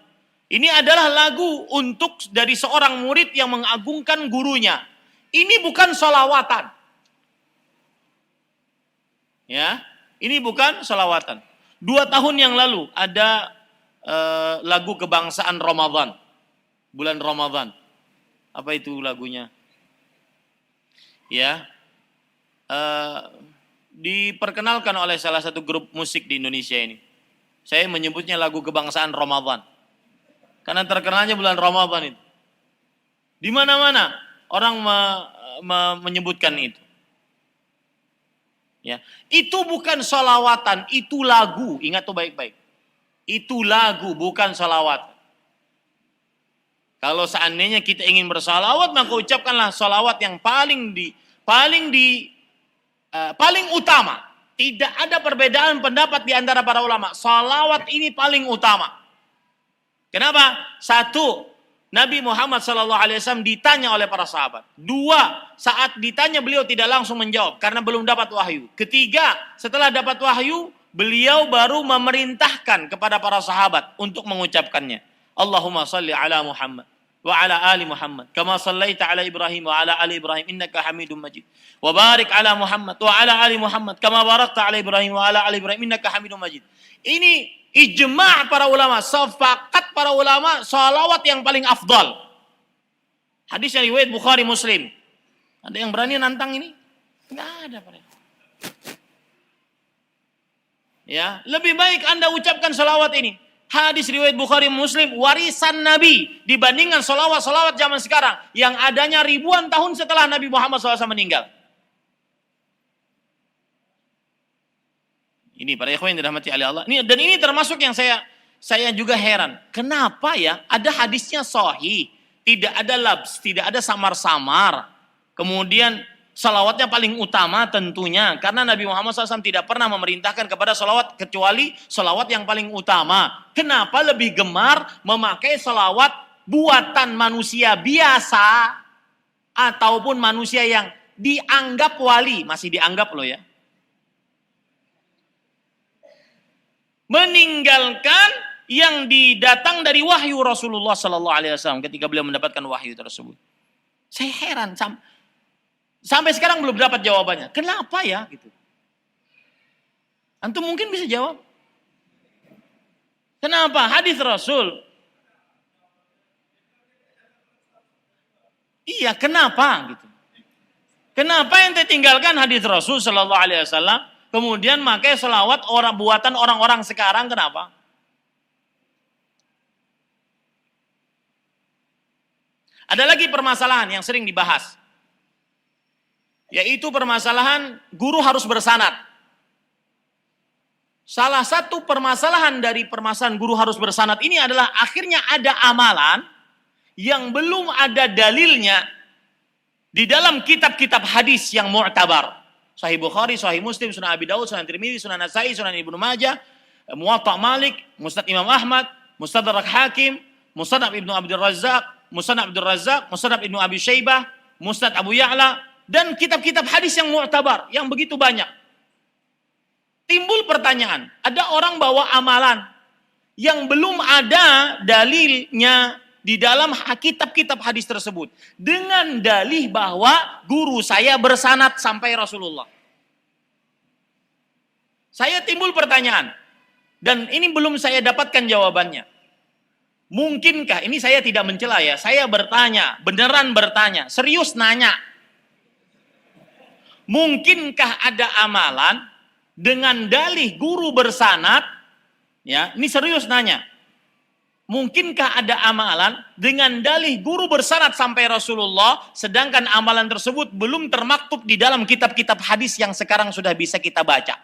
Ini adalah lagu untuk dari seorang murid yang mengagungkan gurunya. Ini bukan salawatan. Ya, ini bukan salawatan. 2 tahun yang lalu ada lagu kebangsaan Ramadan. bulan Ramadan. Apa itu lagunya? Ya, diperkenalkan oleh salah satu grup musik di Indonesia ini. Saya menyebutnya lagu kebangsaan Ramadan. Karena terkenalnya bulan Ramadan itu. Di mana-mana orang menyebutkan itu. Ya, itu bukan sholawatan, itu lagu. Ingat tuh baik-baik. Itu lagu, bukan sholawat. Kalau seandainya kita ingin bersalawat, maka ucapkanlah salawat yang paling utama. Tidak ada perbedaan pendapat di antara para ulama. Salawat ini paling utama. Kenapa? Satu, Nabi Muhammad SAW ditanya oleh para sahabat. Dua, saat ditanya beliau tidak langsung menjawab karena belum dapat wahyu. Ketiga, setelah dapat wahyu, beliau baru memerintahkan kepada para sahabat untuk mengucapkannya. Allahumma salli ala Muhammad wa ala ali Muhammad kama sallaita ala Ibrahim wa ala ali Ibrahim innaka Hamidum Majid wa barik ala Muhammad wa ala ali Muhammad kama barakta ala Ibrahim wa ala ali Ibrahim innaka Hamidum Majid. Ini ijma' para ulama, sepakat para ulama salawat yang paling afdal. Hadis yang riwayat Bukhari Muslim. Ada yang berani nantang ini? Enggak ada, Pak. Ya, lebih baik Anda ucapkan salawat ini. Hadis riwayat Bukhari Muslim, warisan Nabi dibandingkan salawat-salawat zaman sekarang yang adanya ribuan tahun setelah Nabi Muhammad SAW meninggal. Ini para ikhwan yang dirahmati oleh Allah. Dan ini termasuk yang saya juga heran. Kenapa ya ada hadisnya sahih, tidak ada labs, tidak ada samar-samar. Kemudian salawatnya paling utama tentunya. Karena Nabi Muhammad SAW tidak pernah memerintahkan kepada salawat kecuali salawat yang paling utama. Kenapa lebih gemar memakai salawat buatan manusia biasa ataupun manusia yang dianggap wali. Masih dianggap loh ya. Meninggalkan yang didatang dari wahyu Rasulullah SAW ketika beliau mendapatkan wahyu tersebut. Saya heran. Sampai sekarang belum dapat jawabannya. Kenapa ya? Gitu. Antum mungkin bisa jawab. Kenapa? Hadis Rasul. Iya, kenapa? Gitu. Kenapa yang tinggalkan hadis Rasul Sallallahu Alaihi Wasallam, kemudian pakai selawat buatan orang-orang sekarang? Kenapa? Ada lagi permasalahan yang sering dibahas. Yaitu permasalahan guru harus bersanad. Salah satu permasalahan dari permasalahan guru harus bersanad ini adalah akhirnya ada amalan yang belum ada dalilnya di dalam kitab-kitab hadis yang mu'tabar. Sahih Bukhari, Sahih Muslim, Sunan Abi Dawud, Sunan Tirmidzi, Sunan Nasa'i, Sunan Ibnu Majah, Muwatta Malik, Musnad Imam Ahmad, Mustadrak Hakim, Musnad Ibnu Abdul Razzaq, Musnad Abdul Razzaq, Musnad Ibnu Abi Syaibah, Musnad Abu Ya'la, dan kitab-kitab hadis yang mu'tabar, yang begitu banyak. Timbul pertanyaan, ada orang bawa amalan yang belum ada dalilnya di dalam kitab-kitab hadis tersebut. Dengan dalih bahwa guru saya bersanad sampai Rasulullah. Saya timbul pertanyaan, dan ini belum saya dapatkan jawabannya. Mungkinkah, ini saya tidak mencela ya, saya bertanya, beneran bertanya, serius nanya. Mungkinkah ada amalan dengan dalih guru bersanad? Ya, ini serius nanya. Mungkinkah ada amalan dengan dalih guru bersanad sampai Rasulullah, sedangkan amalan tersebut belum termaktub di dalam kitab-kitab hadis yang sekarang sudah bisa kita baca?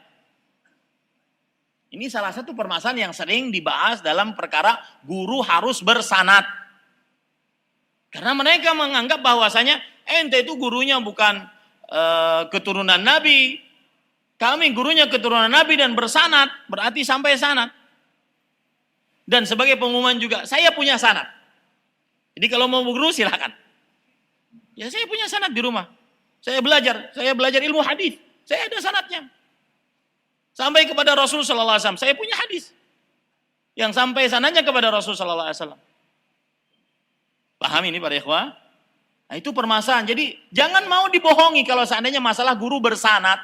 Ini salah satu permasalahan yang sering dibahas dalam perkara guru harus bersanad. Karena mereka menganggap bahwasanya ente itu gurunya bukan keturunan Nabi, kami gurunya keturunan Nabi dan bersanad, berarti sampai sanad. Dan sebagai pengumuman juga, saya punya sanad. Jadi kalau mau guru silakan. Ya saya punya sanad di rumah. Saya belajar ilmu hadis. Saya ada sanadnya. Sampai kepada Rasul sallallahu alaihi wasallam, saya punya hadis yang sampai sanadnya kepada Rasul sallallahu alaihi wasallam. Paham ini para ikhwah? Nah, itu permasalahan. Jadi jangan mau dibohongi kalau seandainya masalah guru bersanad.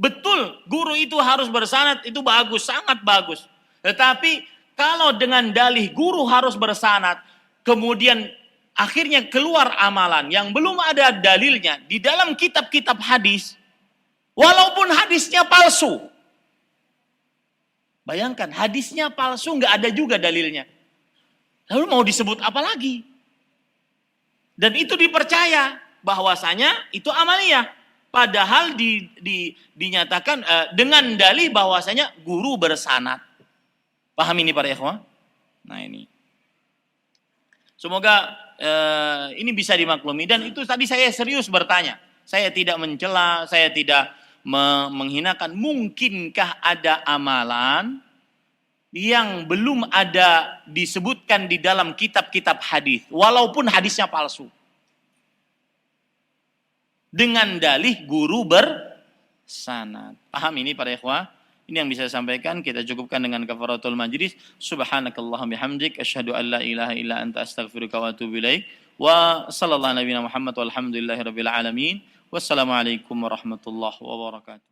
Betul, guru itu harus bersanad, itu bagus, sangat bagus. Tetapi kalau dengan dalih guru harus bersanad, kemudian akhirnya keluar amalan yang belum ada dalilnya di dalam kitab-kitab hadis, walaupun hadisnya palsu. Bayangkan, hadisnya palsu, nggak ada juga dalilnya. Lalu mau disebut apa lagi? Dan itu dipercaya bahwasanya itu amaliyah. Padahal dinyatakan dengan dalih bahwasanya guru bersanad. Paham ini para ikhwah? Nah ini. Semoga ini bisa dimaklumi. Dan itu tadi saya serius bertanya. Saya tidak mencela, saya tidak menghinakan. Mungkinkah ada amalan yang belum ada disebutkan di dalam kitab-kitab hadis, walaupun hadisnya palsu, dengan dalih guru bersanad? Paham ini para ikhwah? Ini yang bisa saya sampaikan. Kita cukupkan dengan kafaratul majlis. Subhanakallahumma bihamdik asyhadu an la ilaha illa anta astaghfiruka wa atubu ilaik. Wa sallallahu nabiyana Muhammad walhamdulillahirabbil alamin. Wassalamualaikum warahmatullahi wabarakatuh.